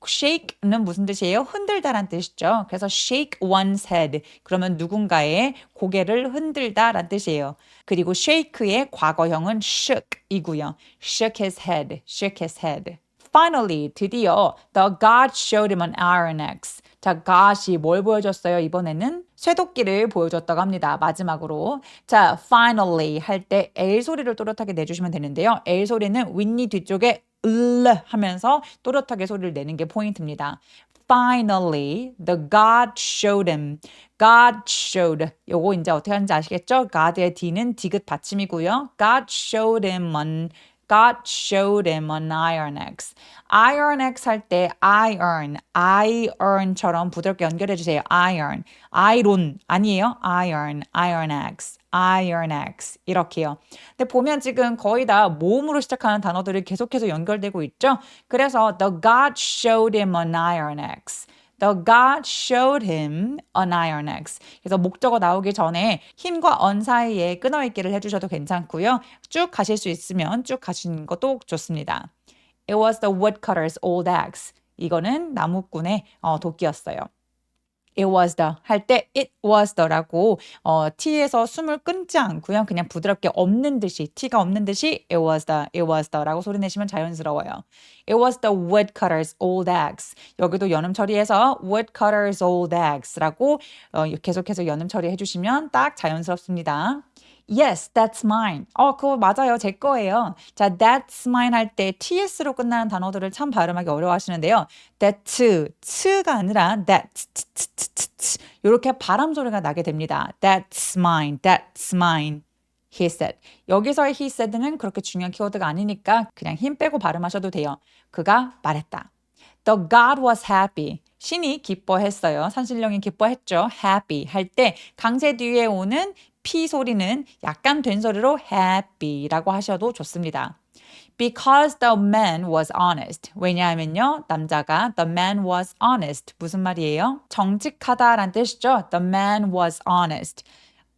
shake는 무슨 뜻이에요? 흔들다란 뜻이죠. 그래서 shake one's head. 그러면 누군가의 고개를 흔들다란 뜻이에요. 그리고 shake의 과거형은 shook이고요. shook his head. Finally, 드디어 the God showed him an iron axe. 자, God이 뭘 보여줬어요? 이번에는 쇠도끼를 보여줬다고 합니다. 마지막으로. 자, finally 할 때 L 소리를 또렷하게 내주시면 되는데요. L 소리는 윗니 뒤쪽에 하면서 또렷하게 소리를 내는 게 포인트입니다. Finally, the God showed him. God showed. 요거 이제 어떻게 하는지 아시겠죠? God의 D는 디귿 받침이고요. God showed him an iron axe. iron axe 할 때 iron처럼 부드럽게 연결해 주세요. iron 아니에요. iron axe 이렇게요. 근데 보면 지금 거의 다 모음으로 시작하는 단어들이 계속해서 연결되고 있죠. 그래서 the God showed him an iron axe. The God showed him an iron axe. 그래서 목적어 나오기 전에 힘과 on 사이에 끊어읽기를 해주셔도 괜찮고요. 쭉 가실 수 있으면 쭉 가시는 것도 좋습니다. It was the woodcutter's old axe. 이거는 나무꾼의 도끼였어요. It was the 할 때 it was the라고 t에서 숨을 끊지 않고요. 그냥 부드럽게 없는 듯이 t가 없는 듯이 it was the라고 소리 내시면 자연스러워요. It was the woodcutter's old axe. 여기도 연음 처리해서 woodcutter's old axe라고 계속해서 연음 처리해 주시면 딱 자연스럽습니다. Yes, that's mine. 그거 맞아요. 제 거예요. 자, that's mine 할 때 ts로 끝나는 단어들을 참 발음하기 어려워하시는데요. that가 아니라 that 이렇게 발음 소리가 나게 됩니다. That's mine. He said. 여기서의 he said는 그렇게 중요한 키워드가 아니니까 그냥 힘 빼고 발음하셔도 돼요. 그가 말했다. The God was happy. 신이 기뻐했어요. 산신령이 기뻐했죠. happy 할 때 강세 뒤에 오는 P 소리는 약간 된 소리로 happy라고 하셔도 좋습니다. Because the man was honest. 왜냐하면요. 남자가 the man was honest. 무슨 말이에요? 정직하다라는 뜻이죠. The man was honest.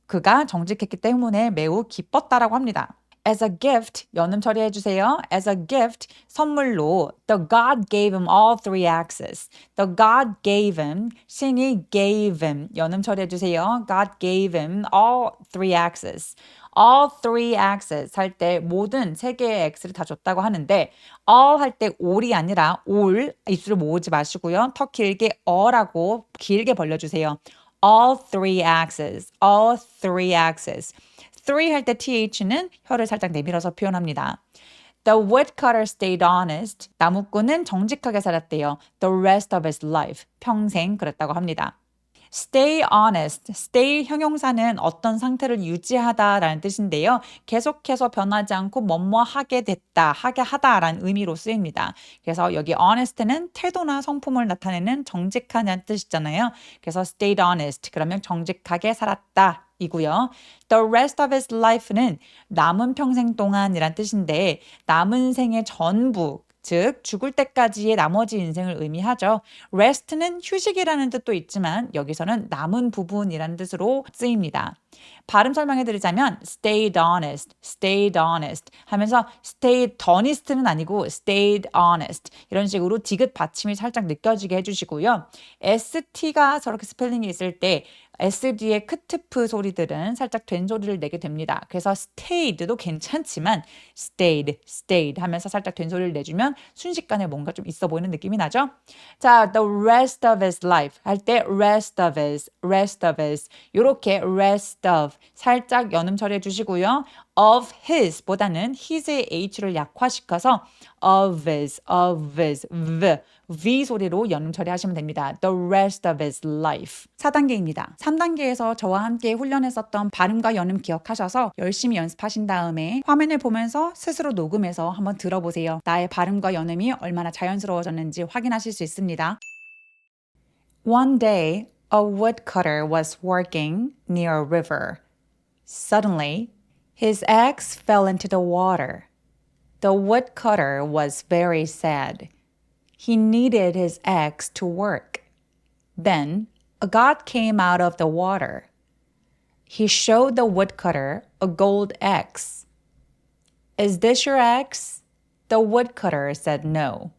그가 정직했기 때문에 매우 기뻤다라고 합니다. As a gift, 연음 처리해 주세요. As a gift, 선물로 the God gave him all three axes. The God gave him, 신이 gave him, 연음 처리해 주세요. God gave him all three axes. all three axes 할 때 모든 세 개의 x를 다 줬다고 하는데 all 할 때 all이 아니라 all, 입술을 모으지 마시고요. 더 길게 어라고 길게 벌려주세요. all three axes. 3 할 때 th는 혀를 살짝 내밀어서 표현합니다. The woodcutter stayed honest. 나무꾼은 정직하게 살았대요. The rest of his life. 평생 그랬다고 합니다. Stay honest. Stay 형용사는 어떤 상태를 유지하다라는 뜻인데요. 계속해서 변하지 않고 뭐뭐하게 됐다, 하게 하다라는 의미로 쓰입니다. 그래서 여기 honest는 태도나 성품을 나타내는 정직하다는 뜻이잖아요. 그래서 stayed honest. 그러면 정직하게 살았다. 이고요. The rest of his life는 남은 평생 동안이란 뜻인데 남은 생의 전부 즉 죽을 때까지의 나머지 인생을 의미하죠. rest는 휴식이라는 뜻도 있지만 여기서는 남은 부분이라는 뜻으로 쓰입니다. 발음 설명해 드리자면 stayed honest 하면서 stayed honest는 아니고 stayed honest 이런 식으로 디귿 받침이 살짝 느껴지게 해주시고요. ST가 저렇게 스펠링이 있을 때 S 뒤에 크트프 소리들은 살짝 된 소리를 내게 됩니다. 그래서 stayed도 괜찮지만 stayed 하면서 살짝 된 소리를 내주면 순식간에 뭔가 좀 있어 보이는 느낌이 나죠? 자, the rest of his life 할 때 rest of his 이렇게 rest of 살짝 연음 처리해 주시고요. of his 보다는 his의 h를 약화시켜서 of his V 소리로 연음 처리하시면 됩니다. The rest of his life. 4단계입니다. 3단계에서 저와 함께 훈련했었던 발음과 연음 기억하셔서 열심히 연습하신 다음에 화면을 보면서 스스로 녹음해서 한번 들어보세요. 나의 발음과 연음이 얼마나 자연스러워졌는지 확인하실 수 있습니다. One day, a woodcutter was working near a river. Suddenly, his axe fell into the water. The woodcutter was very sad. He needed his axe to work. Then a god came out of the water. He showed the woodcutter a gold axe. Is this your axe? The woodcutter said no.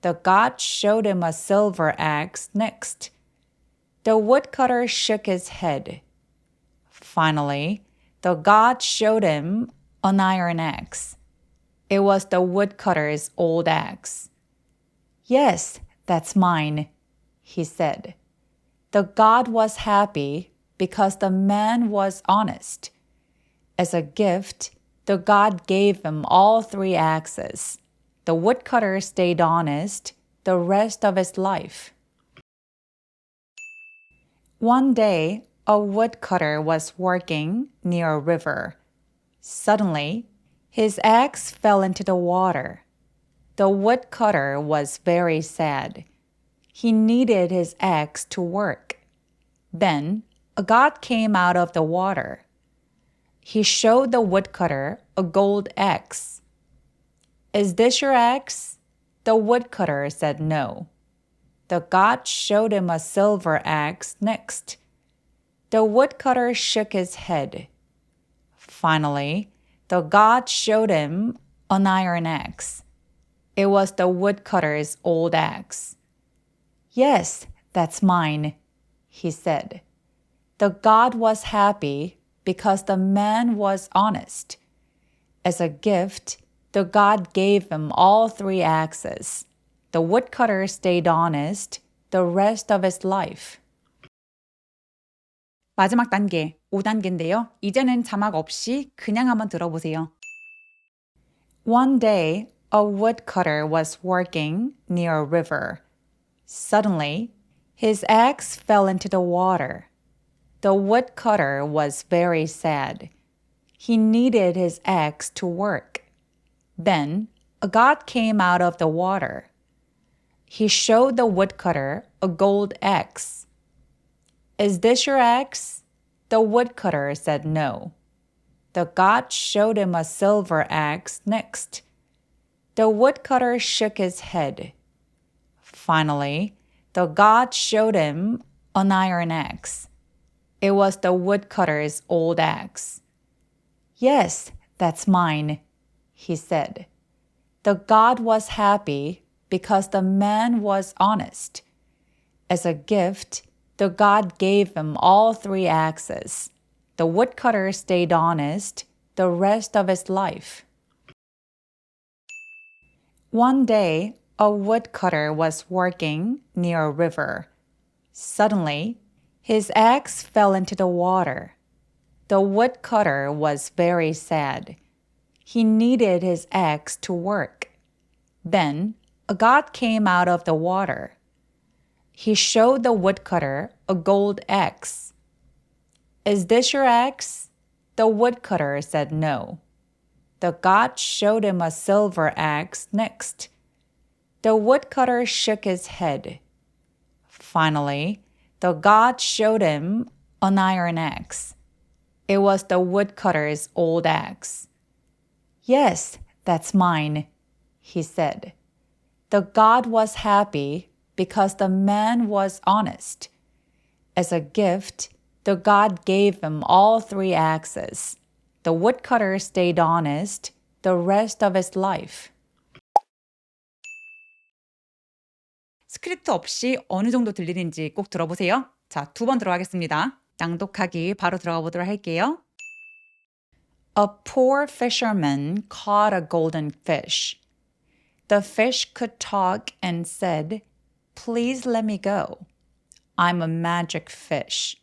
The god showed him a silver axe next. The woodcutter shook his head. Finally, the god showed him an iron axe. It was the woodcutter's old axe. Yes, that's mine, he said. The god was happy because the man was honest. As a gift, the god gave him all 3 axes. The woodcutter stayed honest the rest of his life. One day, a woodcutter was working near a river. Suddenly, his axe fell into the water. The woodcutter was very sad. He needed his axe to work. Then a god came out of the water. He showed the woodcutter a gold axe. Is this your axe? The woodcutter said no. The god showed him a silver axe next. The woodcutter shook his head. Finally, the god showed him an iron axe. It was the woodcutter's old axe. Yes, that's mine, he said. The god was happy because the man was honest. As a gift, the god gave him all 3 axes. The woodcutter stayed honest the rest of his life. 마지막 단계, 5단계인데요. 이제는 자막 없이 그냥 한번 들어보세요. One day, a woodcutter was working near a river. Suddenly, his axe fell into the water. The woodcutter was very sad. He needed his axe to work. Then, a god came out of the water. He showed the woodcutter a gold axe. Is this your axe? The woodcutter said no. The god showed him a silver axe next. The woodcutter shook his head. Finally, the god showed him an iron axe. It was the woodcutter's old axe. Yes, that's mine, he said. The god was happy because the man was honest. As a gift, the god gave him all 3 axes. The woodcutter stayed honest the rest of his life. One day, a woodcutter was working near a river. Suddenly, his axe fell into the water. The woodcutter was very sad. He needed his axe to work. Then, a god came out of the water. He showed the woodcutter a gold axe. Is this your axe? The woodcutter said no. The god showed him a silver axe next. The woodcutter shook his head. Finally, the god showed him an iron axe. It was the woodcutter's old axe. Yes, that's mine, he said. The god was happy because the man was honest. As a gift, The god gave him all three axes. The woodcutter stayed honest the rest of his life. 스크립트 없이 어느 정도 들리는지 꼭 들어보세요. 자, 2번 들어가겠습니다. 낭독하기 바로 들어가 보도록 할게요. A poor fisherman caught a golden fish. The fish could talk and said, "Please let me go. I'm a magic fish."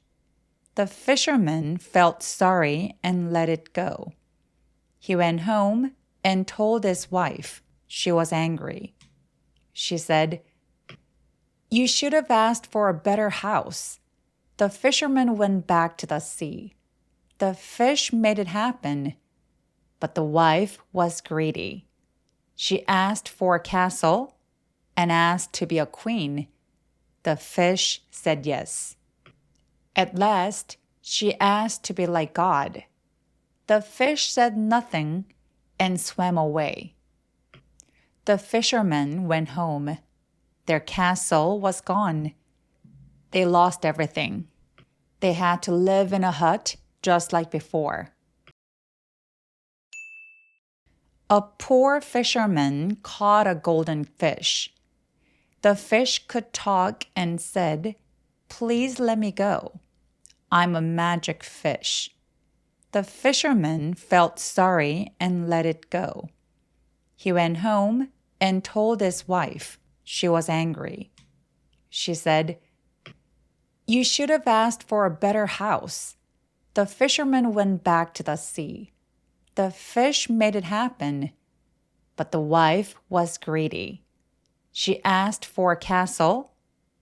The fisherman felt sorry and let it go. He went home and told his wife. She was angry. She said, "You should have asked for a better house." The fisherman went back to the sea. The fish made it happen, but the wife was greedy. She asked for a castle and asked to be a queen. The fish said yes. At last, she asked to be like God. The fish said nothing and swam away. The fishermen went home. Their castle was gone. They lost everything. They had to live in a hut just like before. A poor fisherman caught a golden fish. The fish could talk and said, "Please let me go. I'm a magic fish." The fisherman felt sorry and let it go. He went home and told his wife. She was angry. She said, "You should have asked for a better house." The fisherman went back to the sea. The fish made it happen, but the wife was greedy. She asked for a castle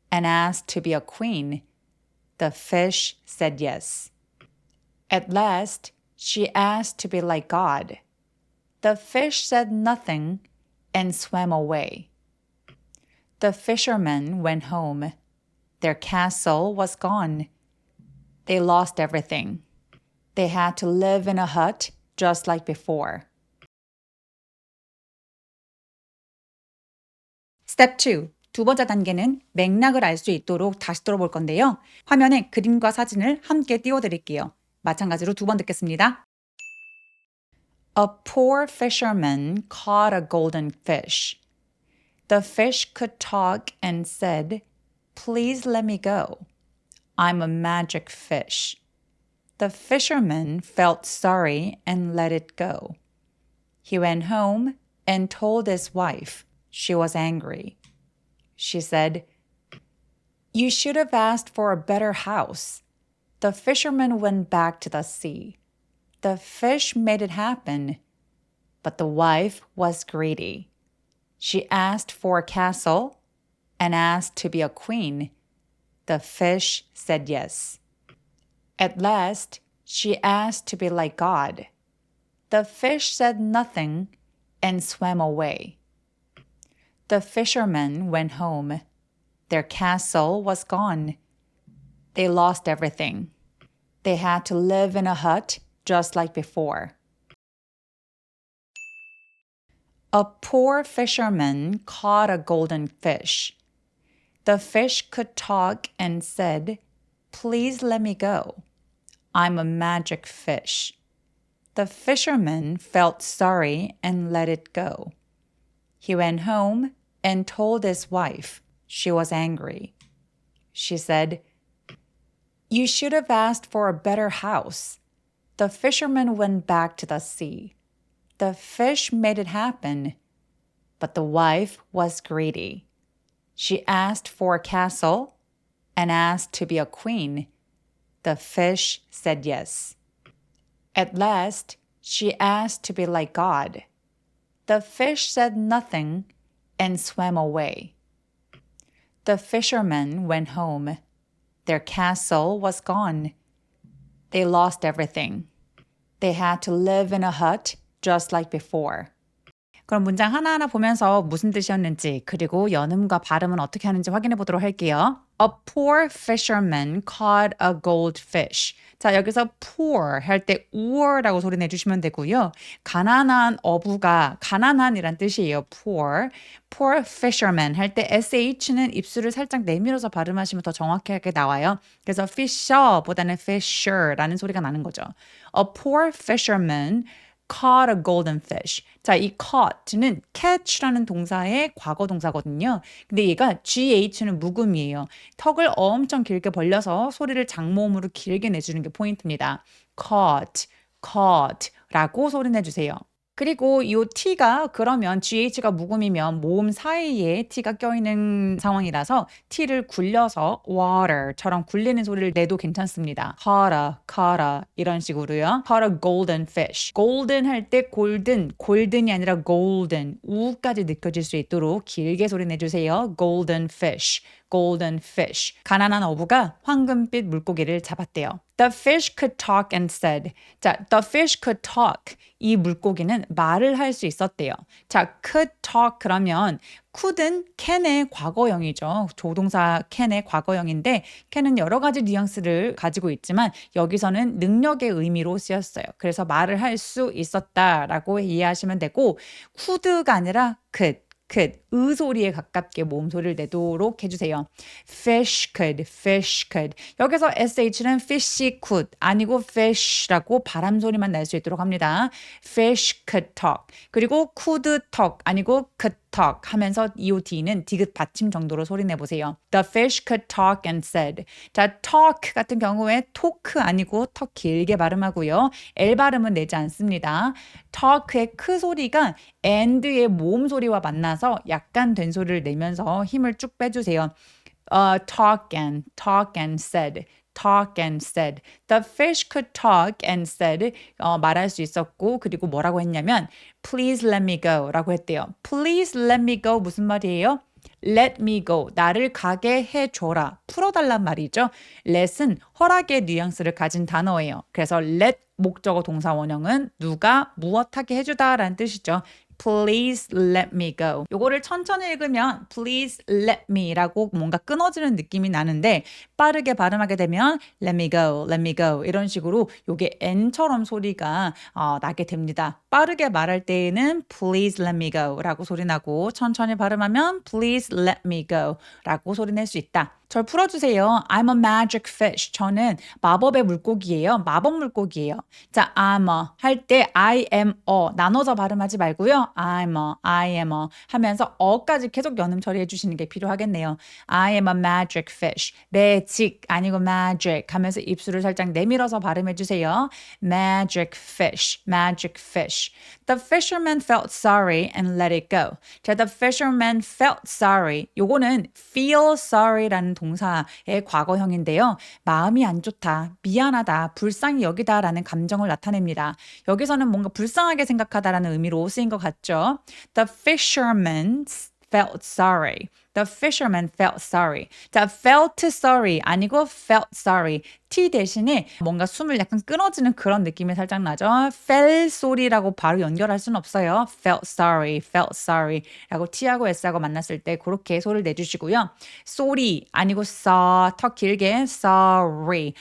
and asked to be a queen. The fish said yes. At last, she asked to be like God. The fish said nothing and swam away. The fishermen went home. Their castle was gone. They lost everything. They had to live in a hut just like before. Step 2. 두 번째 단계는 맥락을 알 수 있도록 다시 들어볼 건데요. 화면에 그림과 사진을 함께 띄워드릴게요. 마찬가지로 2번 듣겠습니다. A poor fisherman caught a golden fish. The fish could talk and said, "Please let me go. I'm a magic fish." The fisherman felt sorry and let it go. He went home and told his wife. She was angry. She said, "You should have asked for a better house." The fisherman went back to the sea. The fish made it happen, but the wife was greedy. She asked for a castle and asked to be a queen. The fish said yes. At last, she asked to be like God. The fish said nothing and swam away. The fishermen went home. Their castle was gone. They lost everything. They had to live in a hut just like before. A poor fisherman caught a golden fish. The fish could talk and said, "Please let me go. I'm a magic fish." The fisherman felt sorry and let it go. He went home and told his wife. She was angry. She said, "You should have asked for a better house." The fisherman went back to the sea. The fish made it happen, but the wife was greedy. She asked for a castle and asked to be a queen. The fish said yes. At last, she asked to be like God. The fish said nothing and swam away. The fishermen went home. Their castle was gone. They lost everything. They had to live in a hut just like before. 그럼 문장 하나하나 보면서 무슨 뜻이었는지 그리고 연음과 발음은 어떻게 하는지 확인해 보도록 할게요. A poor fisherman caught a goldfish. 자, 여기서 poor 할 때 poor라고 소리 내주시면 되고요. 가난한 어부가 가난한이란 뜻이에요. poor. poor fisherman 할 때 sh는 입술을 살짝 내밀어서 발음하시면 더 정확하게 나와요. 그래서 fisher보다는 fisher라는 소리가 나는 거죠. A poor fisherman caught a golden fish. 자, 이 caught는 catch라는 동사의 과거 동사거든요. 근데 얘가 GH는 묵음이에요. 턱을 엄청 길게 벌려서 소리를 장모음으로 길게 내주는 게 포인트입니다. caught, caught라고 소리 내주세요. 그리고 이 T가 그러면 GH가 묵음이면 모음 사이에 T가 껴있는 상황이라서 T를 굴려서 water처럼 굴리는 소리를 내도 괜찮습니다. caught a 이런 식으로요. caught a golden fish. golden 할 때 golden이 아니라 golden, 우까지 느껴질 수 있도록 길게 소리 내주세요. golden fish. golden fish. 가난한 어부가 황금빛 물고기를 잡았대요. The fish could talk and said. 자, the fish could talk. 이 물고기는 말을 할 수 있었대요. 자, could talk 그러면 could은 can의 과거형이죠. 조동사 can의 과거형인데 can은 여러 가지 뉘앙스를 가지고 있지만 여기서는 능력의 의미로 쓰였어요. 그래서 말을 할 수 있었다라고 이해하시면 되고 could가 아니라 could. 의 소리에 가깝게 모음 소리를 내도록 해주세요. fish could. 여기서 sh는 fish could 아니고 fish라고 바람 소리만 날 수 있도록 합니다. fish could talk. 그리고 could talk 아니고 could talk 하면서 EOT는 디귿 받침 정도로 소리 내보세요. The fish could talk and said. 자, talk 같은 경우에 talk 아니고 턱 길게 발음하고요. L 발음은 내지 않습니다. talk의 크 소리가 and의 모음 소리와 만나서 약간 된 소리를 내면서 힘을 쭉 빼주세요. talk and said. talk and said. The fish could talk and said. 말할 수 있었고 그리고 뭐라고 했냐면 please let me go 라고 했대요. please let me go 무슨 말이에요? let me go. 나를 가게 해줘라. 풀어달란 말이죠. let은 허락의 뉘앙스를 가진 단어예요. 그래서 let 목적어 동사 원형은 누가 무엇하게 해주다 라는 뜻이죠. Please let me go. 요거를 천천히 읽으면 please let me 라고 뭔가 끊어지는 느낌이 나는데 빠르게 발음하게 되면 let me go 이런 식으로 요게 N처럼 소리가 나게 됩니다. 빠르게 말할 때에는 please let me go 라고 소리 나고 천천히 발음하면 please let me go 라고 소리 낼 수 있다. 절 풀어주세요. I'm a magic fish. 저는 마법의 물고기예요. 마법 물고기예요. 자, I'm a 할 때 I am a 나눠서 발음하지 말고요. I am a 하면서 어까지 계속 연음 처리해 주시는 게 필요하겠네요. I am a magic fish. magic 아니고 magic 하면서 입술을 살짝 내밀어서 발음해 주세요. magic fish. The fisherman felt sorry and let it go. 자, the fisherman felt sorry. 요거는 feel sorry라는 동사의 과거형인데요. 마음이 안 좋다, 미안하다, 불쌍히 여기다 라는 감정을 나타냅니다. 여기서는 뭔가 불쌍하게 생각하다라는 의미로 쓰인 것 같죠? The fisherman felt sorry. The fisherman felt sorry. 자, felt sorry 아니고 felt sorry. T 대신에 뭔가 숨을 약간 끊어지는 그런 느낌이 살짝 나죠. fell 소리라고 바로 연결할 수는 없어요. felt sorry 라고 T하고 S하고 만났을 때 그렇게 소리를 내주시고요. sorry 아니고 saw 턱 길게 sorry.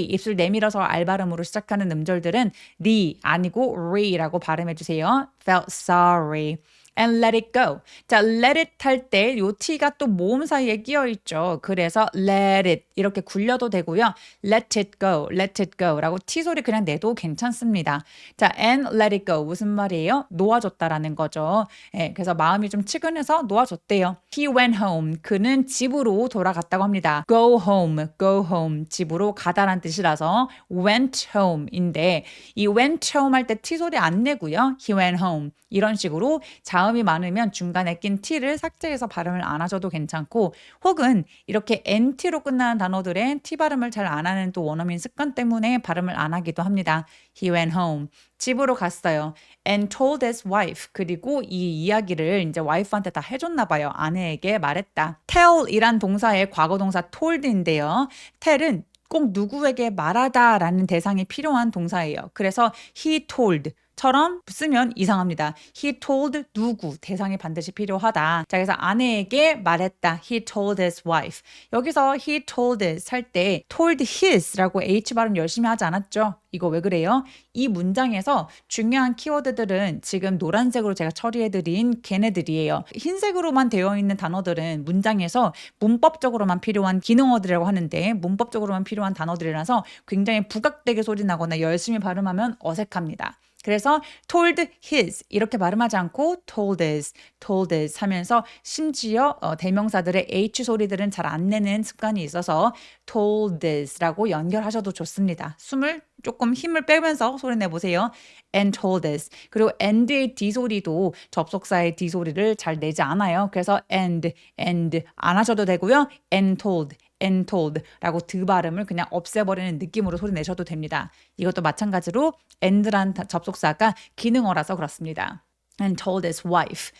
입술 내밀어서 R 발음으로 시작하는 음절들은 리 아니고 re라고 발음해주세요. felt sorry. and let it go. 자, let it 할 때 요 T가 또 모음 사이에 끼어 있죠. 그래서 let it 이렇게 굴려도 되고요. let it go 라고 T 소리 그냥 내도 괜찮습니다. 자, and let it go 무슨 말이에요? 놓아줬다라는 거죠. 예, 그래서 마음이 좀 치근해서 놓아줬대요. He went home. 그는 집으로 돌아갔다고 합니다. go home 집으로 가다란 뜻이라서 went home인데 이 went home 할 때 T 소리 안 내고요. He went home 이런 식으로 자음이 많으면 중간에 낀 T를 삭제해서 발음을 안 하셔도 괜찮고 혹은 이렇게 NT로 끝나는 단어들의 T 발음을 잘 안 하는 또 원어민 습관 때문에 발음을 안 하기도 합니다. He went home. 집으로 갔어요. And told his wife. 그리고 이 이야기를 이제 와이프한테 다 해줬나 봐요. 아내에게 말했다. tell이란 동사의 과거 동사 told인데요. tell은 꼭 누구에게 말하다라는 대상이 필요한 동사예요. 그래서 he told 처럼 쓰면 이상합니다. He told 누구 대상이 반드시 필요하다. 자, 그래서 아내에게 말했다. He told his wife. 여기서 he told his 할 때 told his라고 h 발음 열심히 하지 않았죠? 이거 왜 그래요? 이 문장에서 중요한 키워드들은 지금 노란색으로 제가 처리해드린 걔네들이에요. 흰색으로만 되어 있는 단어들은 문장에서 문법적으로만 필요한 기능어들이라고 하는데 문법적으로만 필요한 단어들이라서 굉장히 부각되게 소리 나거나 열심히 발음하면 어색합니다. 그래서 told his 이렇게 발음하지 않고 told his 하면서 심지어 대명사들의 h 소리들은 잘 안 내는 습관이 있어서 told this라고 연결하셔도 좋습니다. 숨을 조금 힘을 빼면서 소리 내보세요. and told this. 그리고 and의 d 소리도 접속사의 d 소리를 잘 내지 않아요. 그래서 and 안 하셔도 되고요. and told 라고 드 발음을 그냥 없애버리는 느낌으로 소리 내셔도 됩니다. 이것도 마찬가지로 and란 접속사가 기능어라서 그렇습니다. and told his wife.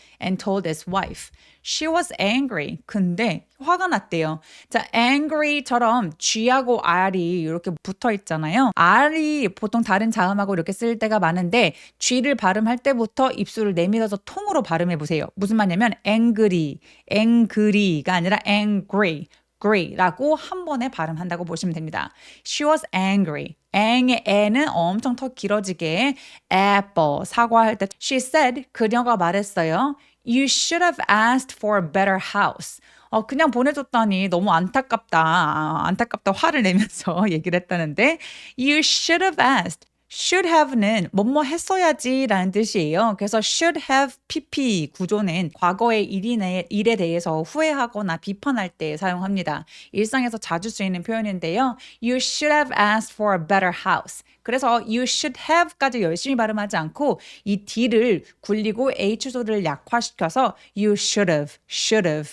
She was angry. 근데 화가 났대요. 자, angry처럼 G하고 R이 이렇게 붙어 있잖아요. R이 보통 다른 자음하고 이렇게 쓸 때가 많은데 G를 발음할 때부터 입술을 내밀어서 통으로 발음해 보세요. 무슨 말이냐면 angry가 아니라 angry라고 한 번에 발음한다고 보시면 됩니다. She was angry. 애는 엄청 더 길어지게 apple, 사과할 때 she said, 그녀가 말했어요. You should have asked for a better house. 그냥 보내줬더니 너무 안타깝다 화를 내면서 얘기를 했다는데 You should have asked. should have는 뭐뭐 했어야지 라는 뜻이에요. 그래서 should have pp 구조는 과거의 일에 대해서 후회하거나 비판할 때 사용합니다. 일상에서 자주 쓰이는 표현인데요. You should have asked for a better house. 그래서 you should have까지 열심히 발음하지 않고 이 D를 굴리고 H 소리를 약화시켜서 you should have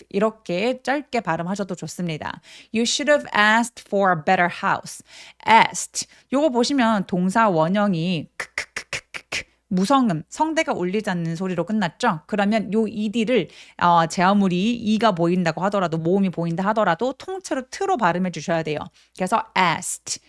이렇게 짧게 발음하셔도 좋습니다. You should have asked for a better house. asked 요거 보시면 동사 원형이 무성음, 성대가 울리지 않는 소리로 끝났죠? 그러면 요 ED를 제 아무리 E가 보인다고 하더라도 모음이 보인다 하더라도 통째로 트로 발음해 주셔야 돼요. 그래서 asked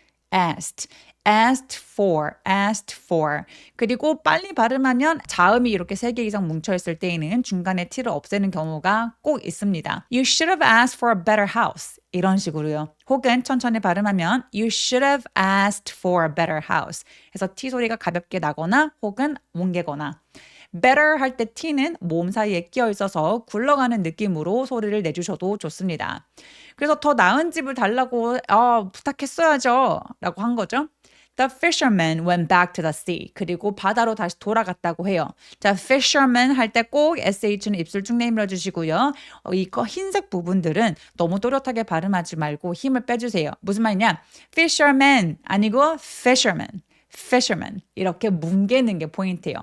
for. 그리고 빨리 발음하면 자음이 이렇게 3개 이상 뭉쳐있을 때에는 중간에 t를 없애는 경우가 꼭 있습니다. You should have asked for a better house. 이런 식으로요. 혹은 천천히 발음하면 You should have asked for a better house. 그래서 t 소리가 가볍게 나거나 혹은 뭉개거나. better 할 때 t는 모음 사이에 끼어 있어서 굴러가는 느낌으로 소리를 내주셔도 좋습니다. 그래서 더 나은 집을 달라고 부탁했어야죠 라고 한 거죠. The fisherman went back to the sea. 그리고 바다로 다시 돌아갔다고 해요. 자, fisherman 할 때 꼭 sh는 입술 쭉 내밀어 주시고요. 이거 흰색 부분들은 너무 또렷하게 발음하지 말고 힘을 빼주세요. 무슨 말이냐? fisherman 아니고 fisherman 이렇게 뭉개는 게 포인트예요.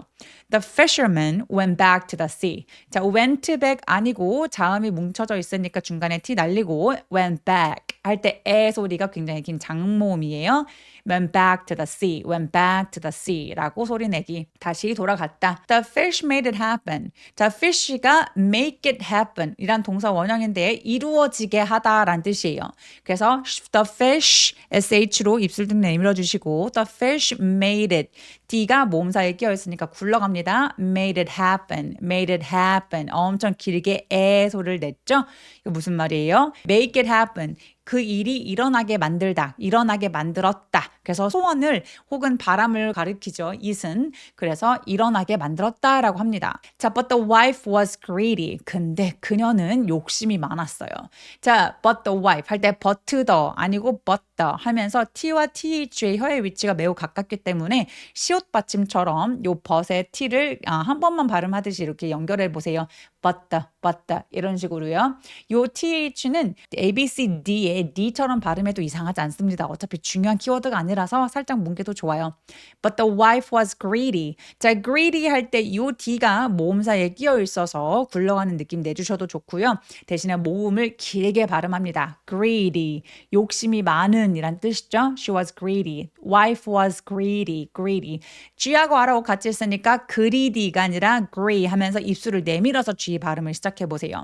The fisherman went back to the sea. 자, went back 아니고 자음이 뭉쳐져 있으니까 중간에 t 날리고 went back 할 때 에 소리가 굉장히 긴 장모음이에요. went back to the sea 라고 소리 내기. 다시 돌아갔다. The fish made it happen. 자, fish가 make it happen 이란 동사 원형인데 이루어지게 하다라는 뜻이에요. 그래서 the fish, sh로 입술 등 내밀어 주시고 the fish made it. D가 모음 사이에 끼어 있으니까 굴러갑니다. made it happen. 엄청 길게 에 소리를 냈죠? 이거 무슨 말이에요? make it happen. 그 일이 일어나게 만들다, 일어나게 만들었다. 그래서 소원을 혹은 바람을 가리키죠. it은. 그래서 일어나게 만들었다라고 합니다. 자, but the wife was greedy. 근데 그녀는 욕심이 많았어요. 자, but the wife 할 때 but the 아니고 but the 하면서 t와 th의 혀의 위치가 매우 가깝기 때문에 시옷 받침처럼 요 but의 t를 한 번만 발음하듯이 이렇게 연결해 보세요. but the 이런 식으로요. 요 th는 A, B, C, D의 D처럼 발음해도 이상하지 않습니다. 어차피 중요한 키워드가 아니라서 살짝 뭉개도 좋아요. But the wife was greedy. 자, greedy 할 때 요 D가 모음 사이에 끼어 있어서 굴러가는 느낌 내주셔도 좋고요. 대신에 모음을 길게 발음합니다. greedy. 욕심이 많은 이란 뜻이죠. She was greedy. Wife was greedy. G하고 R하고 같이 쓰니까 greedy가 아니라 gree 하면서 입술을 내밀어서 G 발음을 시작해 보세요.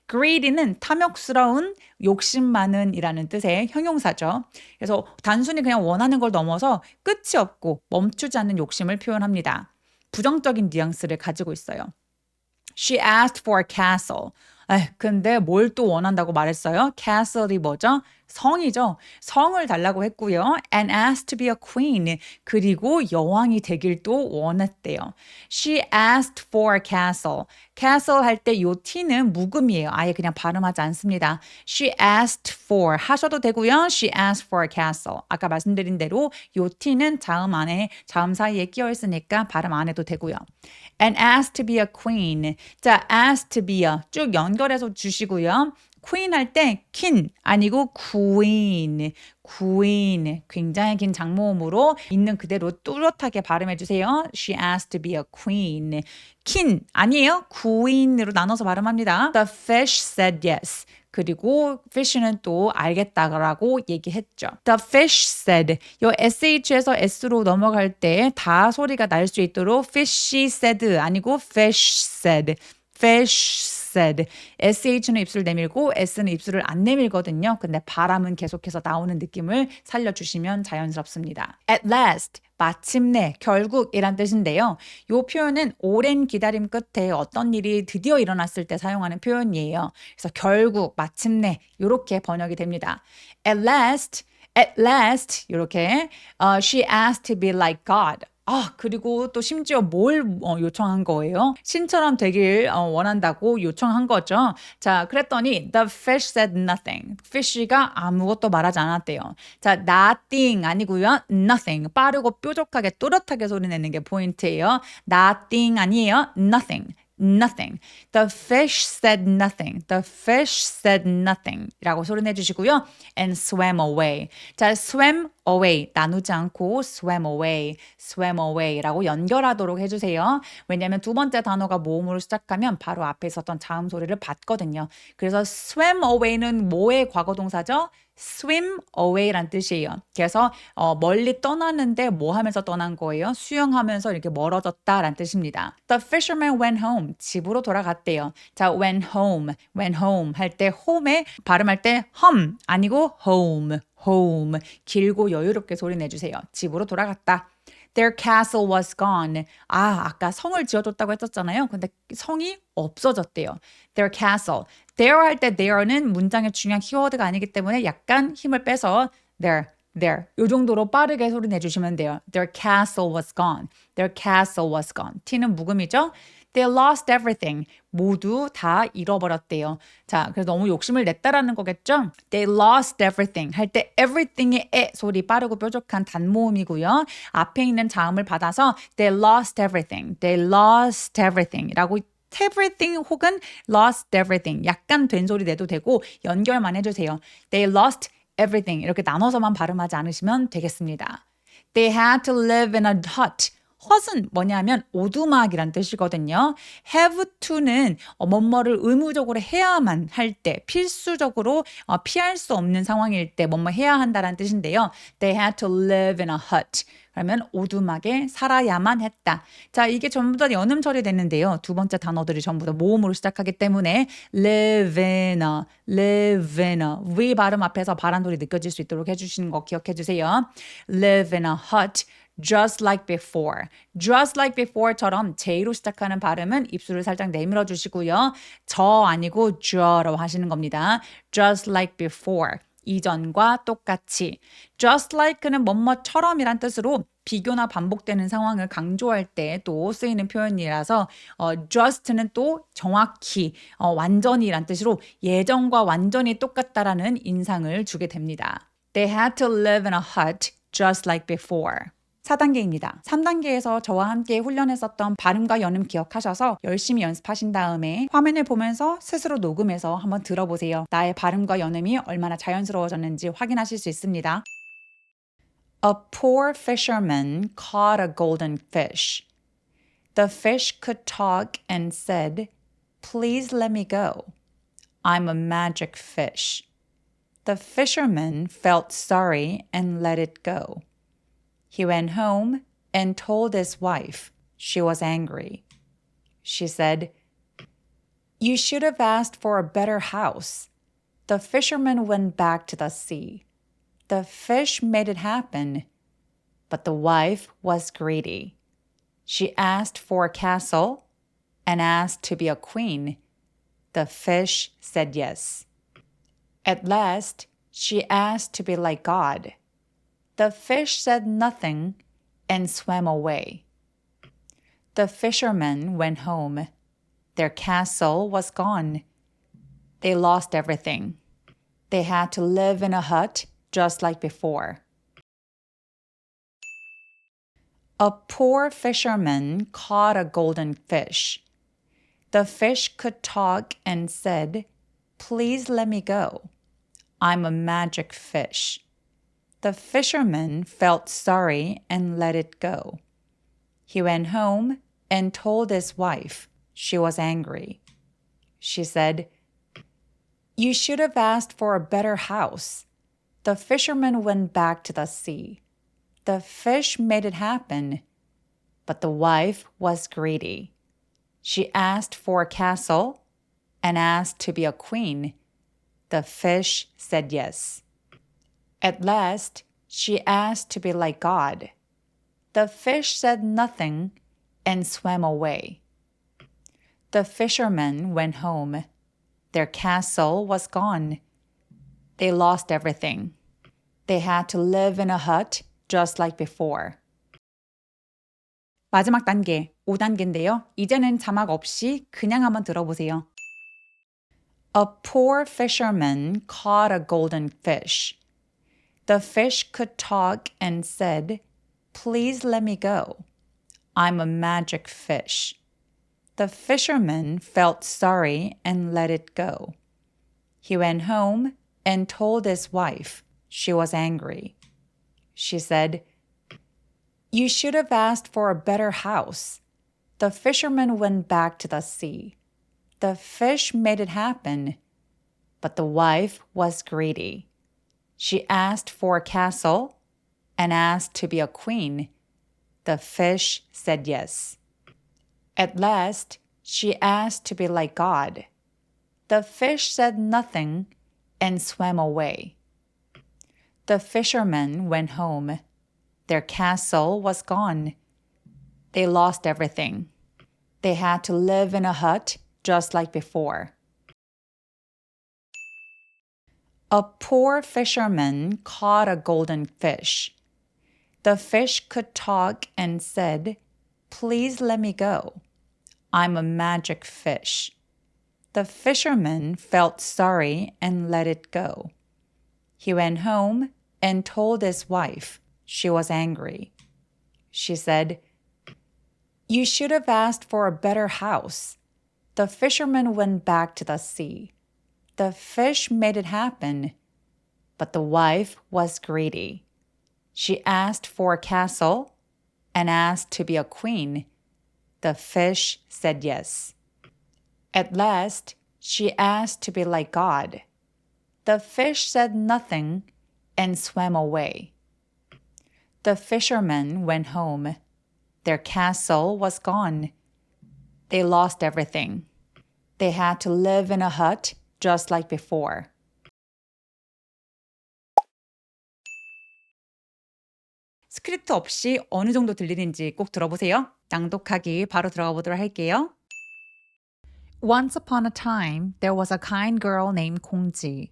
greedy는 탐욕스러운, 욕심 많은 이라는 뜻의 형용사죠. 그래서 단순히 그냥 원하는 걸 넘어서 끝이 없고 멈추지 않는 욕심을 표현합니다. 부정적인 뉘앙스를 가지고 있어요. She asked for a castle. 근데 뭘 또 원한다고 말했어요? castle이 뭐죠? 성이죠. 성을 달라고 했고요. and asked to be a queen. 그리고 여왕이 되길 또 원했대요. She asked for a castle. castle 할 때 요 t는 묵음이에요. 아예 그냥 발음하지 않습니다. She asked for 하셔도 되고요. She asked for a castle. 아까 말씀드린 대로 요 t는 자음 안에 자음 사이에 끼어 있으니까 발음 안 해도 되고요. and asked to be a queen. 자, asked to be a 쭉 연결해서 주시고요. queen 할 때 kin 아니고 queen 굉장히 긴 장모음으로 있는 그대로 뚜렷하게 발음해 주세요. She asked to be a queen. kin 아니에요. queen으로 나눠서 발음합니다. The fish said yes. 그리고 fish는 또 알겠다라고 얘기했죠. The fish said. 요 sh에서 s로 넘어갈 때 다 소리가 날 수 있도록 fish said 아니고 fish said. fish said. sh는 입술 내밀고 s는 입술을 안 내밀거든요. 근데 바람은 계속해서 나오는 느낌을 살려주시면 자연스럽습니다. At last. 마침내, 결국이란 뜻인데요. 이 표현은 오랜 기다림 끝에 어떤 일이 드디어 일어났을 때 사용하는 표현이에요. 그래서 결국, 마침내 이렇게 번역이 됩니다. At last 이렇게 she asked to be like God. 그리고 또 심지어 뭘 요청한 거예요? 신처럼 되길 원한다고 요청한 거죠. 자, 그랬더니 the fish said nothing. fish가 아무것도 말하지 않았대요. 자, nothing 아니고요. nothing. 빠르고 뾰족하게 또렷하게 소리 내는 게 포인트예요. nothing 아니에요. nothing. nothing. The fish said nothing. The fish said nothing. 라고 소리 내주시고요. And swam away. 자, swam away. 나누지 않고 swam away. swam away. 라고 연결하도록 해주세요. 왜냐하면 두 번째 단어가 모음으로 시작하면 바로 앞에 있었던 자음 소리를 받거든요. 그래서 swam away는 뭐의 과거동사죠? swim away란 뜻이에요. 그래서 멀리 떠나는데 뭐 하면서 떠난 거예요? 수영하면서 이렇게 멀어졌다란 뜻입니다. The fisherman went home. 집으로 돌아갔대요. 자, went home 할 때 home에 발음할 때 home 아니고 home. 길고 여유롭게 소리 내주세요. 집으로 돌아갔다. Their castle was gone. 아까 성을 지어줬다고 했었잖아요. 근데 성이 없어졌대요. Their castle. Their 할 때 there는 문장의 중요한 키워드가 아니기 때문에 약간 힘을 빼서 there. 요 정도로 빠르게 소리 내주시면 돼요. Their castle was gone. Their castle was gone. T는 묵음이죠. They lost everything. 모두 다 잃어버렸대요. 자, 그래서 너무 욕심을 냈다라는 거겠죠? They lost everything. 할 때 everything의 에 소리 빠르고 뾰족한 단모음이고요. 앞에 있는 자음을 받아서 they lost everything. They lost everything. 라고 everything 혹은 lost everything. 약간 된 소리 내도 되고 연결만 해주세요. They lost everything. 이렇게 나눠서만 발음하지 않으시면 되겠습니다. They had to live in a hut. 헛은 뭐냐면 오두막이란 뜻이거든요. have to는 뭐뭐를 의무적으로 해야만 할 때, 필수적으로 피할 수 없는 상황일 때 뭐뭐 해야 한다는 뜻인데요. They had to live in a hut. 그러면 오두막에 살아야만 했다. 자, 이게 전부 다 연음 처리됐는데요. 두 번째 단어들이 전부 다 모음으로 시작하기 때문에 live in a V 발음 앞에서 발한 소리 느껴질 수 있도록 해주시는 거 기억해 주세요. live in a hut. Just like before. Just like before처럼 J로 시작하는 발음은 입술을 살짝 내밀어 주시고요. 저 아니고 저로 하시는 겁니다. Just like before. 이전과 똑같이. Just like는 뭐뭐처럼이란 뜻으로 비교나 반복되는 상황을 강조할 때 또 쓰이는 표현이라서 just는 또 정확히 완전히란 뜻으로 예전과 완전히 똑같다라는 인상을 주게 됩니다. They had to live in a hut just like before. 4단계입니다. 3단계에서 저와 함께 훈련했었던 발음과 연음 기억하셔서 열심히 연습하신 다음에 화면을 보면서 스스로 녹음해서 한번 들어보세요. 나의 발음과 연음이 얼마나 자연스러워졌는지 확인하실 수 있습니다. A poor fisherman caught a golden fish. The fish could talk and said, "Please let me go. I'm a magic fish." The fisherman felt sorry and let it go. He went home and told his wife. She was angry. She said, "You should have asked for a better house." The fisherman went back to the sea. The fish made it happen, but the wife was greedy. She asked for a castle and asked to be a queen. The fish said yes. At last, she asked to be like God. The fish said nothing and swam away. The fishermen went home. Their castle was gone. They lost everything. They had to live in a hut just like before. A poor fisherman caught a golden fish. The fish could talk and said, "Please let me go. I'm a magic fish." The fisherman felt sorry and let it go. He went home and told his wife. She was angry. She said, "You should have asked for a better house." The fisherman went back to the sea. The fish made it happen, but the wife was greedy. She asked for a castle and asked to be a queen. The fish said yes. At last, she asked to be like God. The fish said nothing and swam away. The fishermen went home. Their castle was gone. They lost everything. They had to live in a hut just like before. 마지막 단계, 5단계인데요. 이제는 자막 없이 그냥 한번 들어보세요. A poor fisherman caught a golden fish. The fish could talk and said, "Please let me go. I'm a magic fish." The fisherman felt sorry and let it go. He went home and told his wife. She was angry. She said, "You should have asked for a better house." The fisherman went back to the sea. The fish made it happen, but the wife was greedy. She asked for a castle and asked to be a queen. The fish said yes. At last, she asked to be like God. The fish said nothing and swam away. The fishermen went home. Their castle was gone. They lost everything. They had to live in a hut just like before. A poor fisherman caught a golden fish. The fish could talk and said, "Please let me go. I'm a magic fish." The fisherman felt sorry and let it go. He went home and told his wife. She was angry. She said, "You should have asked for a better house." The fisherman went back to the sea. The fish made it happen, but the wife was greedy. She asked for a castle and asked to be a queen. The fish said yes. At last, she asked to be like God. The fish said nothing and swam away. The fishermen went home. Their castle was gone. They lost everything. They had to live in a hut just like before. 스크립트 없이 어느 정도 들리는지 꼭 들어보세요. 낭독하기 바로 들어가 보도록 할게요. Once upon a time, there was a kind girl named Kongji.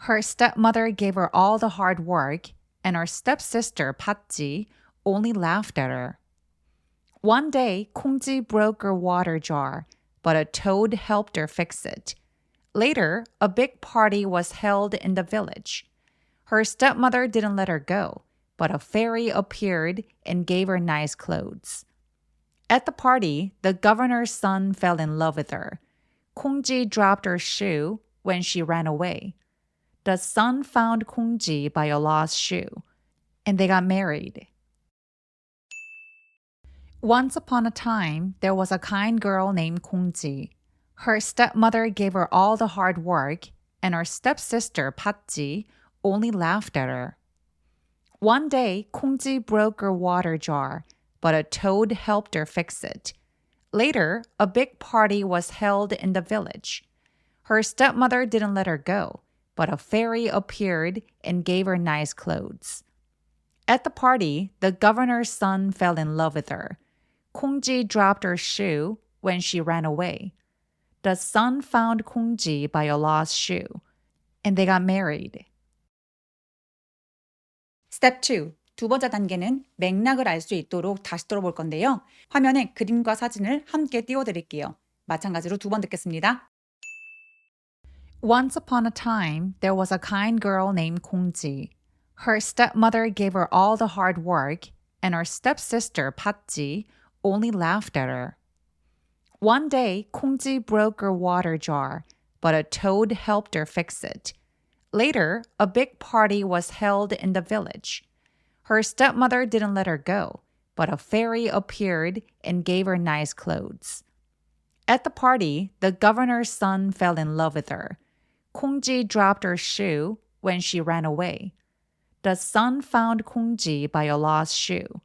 Her stepmother gave her all the hard work, and her stepsister, Patji, only laughed at her. One day, Kongji broke her water jar, but a toad helped her fix it. Later, a big party was held in the village. Her stepmother didn't let her go, but a fairy appeared and gave her nice clothes. At the party, the governor's son fell in love with her. Kongji dropped her shoe when she ran away. The son found Kongji by a lost shoe, and they got married. Once upon a time, there was a kind girl named Kongji. Her stepmother gave her all the hard work, and her stepsister, Patji, only laughed at her. One day, Kongji broke her water jar, but a toad helped her fix it. Later, a big party was held in the village. Her stepmother didn't let her go, but a fairy appeared and gave her nice clothes. At the party, the governor's son fell in love with her. 콩지 dropped her shoe when she ran away. The son found 콩지 by a lost shoe. And they got married. Step 2. 두 번째 단계는 맥락을 알 수 있도록 다시 들어볼 건데요. 화면에 그림과 사진을 함께 띄워드릴게요. 마찬가지로 두 번 듣겠습니다. Once upon a time, there was a kind girl named 콩지. Her stepmother gave her all the hard work, and her stepsister, 팥지, only laughed at her. One day, 콩지 broke her water jar, but a toad helped her fix it. Later, a big party was held in the village. Her stepmother didn't let her go, but a fairy appeared and gave her nice clothes. At the party, the governor's son fell in love with her. 콩지 dropped her shoe when she ran away. The son found 콩지 by a lost shoe,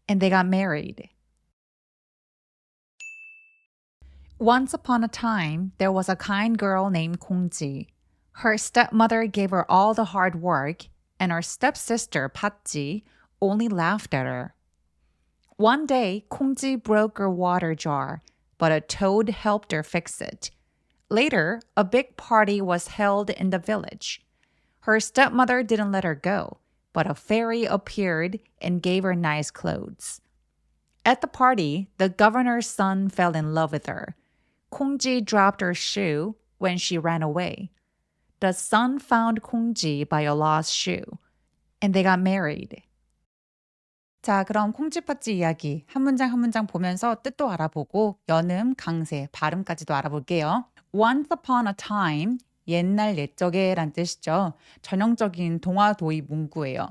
and they got married. Once upon a time, there was a kind girl named 콩지. Her stepmother gave her all the hard work, and her stepsister, 팥지, only laughed at her. One day, 콩지 broke her water jar, but a toad helped her fix it. Later, a big party was held in the village. Her stepmother didn't let her go, but a fairy appeared and gave her nice clothes. At the party, the governor's son fell in love with her. 콩지 dropped her shoe when she ran away. The son found 콩지 by a lost shoe, and they got married. 자, 그럼 콩쥐팥쥐 이야기 한 문장 한 문장 보면서 뜻도 알아보고 연음, 강세, 발음까지도 알아볼게요. Once upon a time, 옛날 옛적에 란 뜻이죠. 전형적인 동화 도입 문구예요.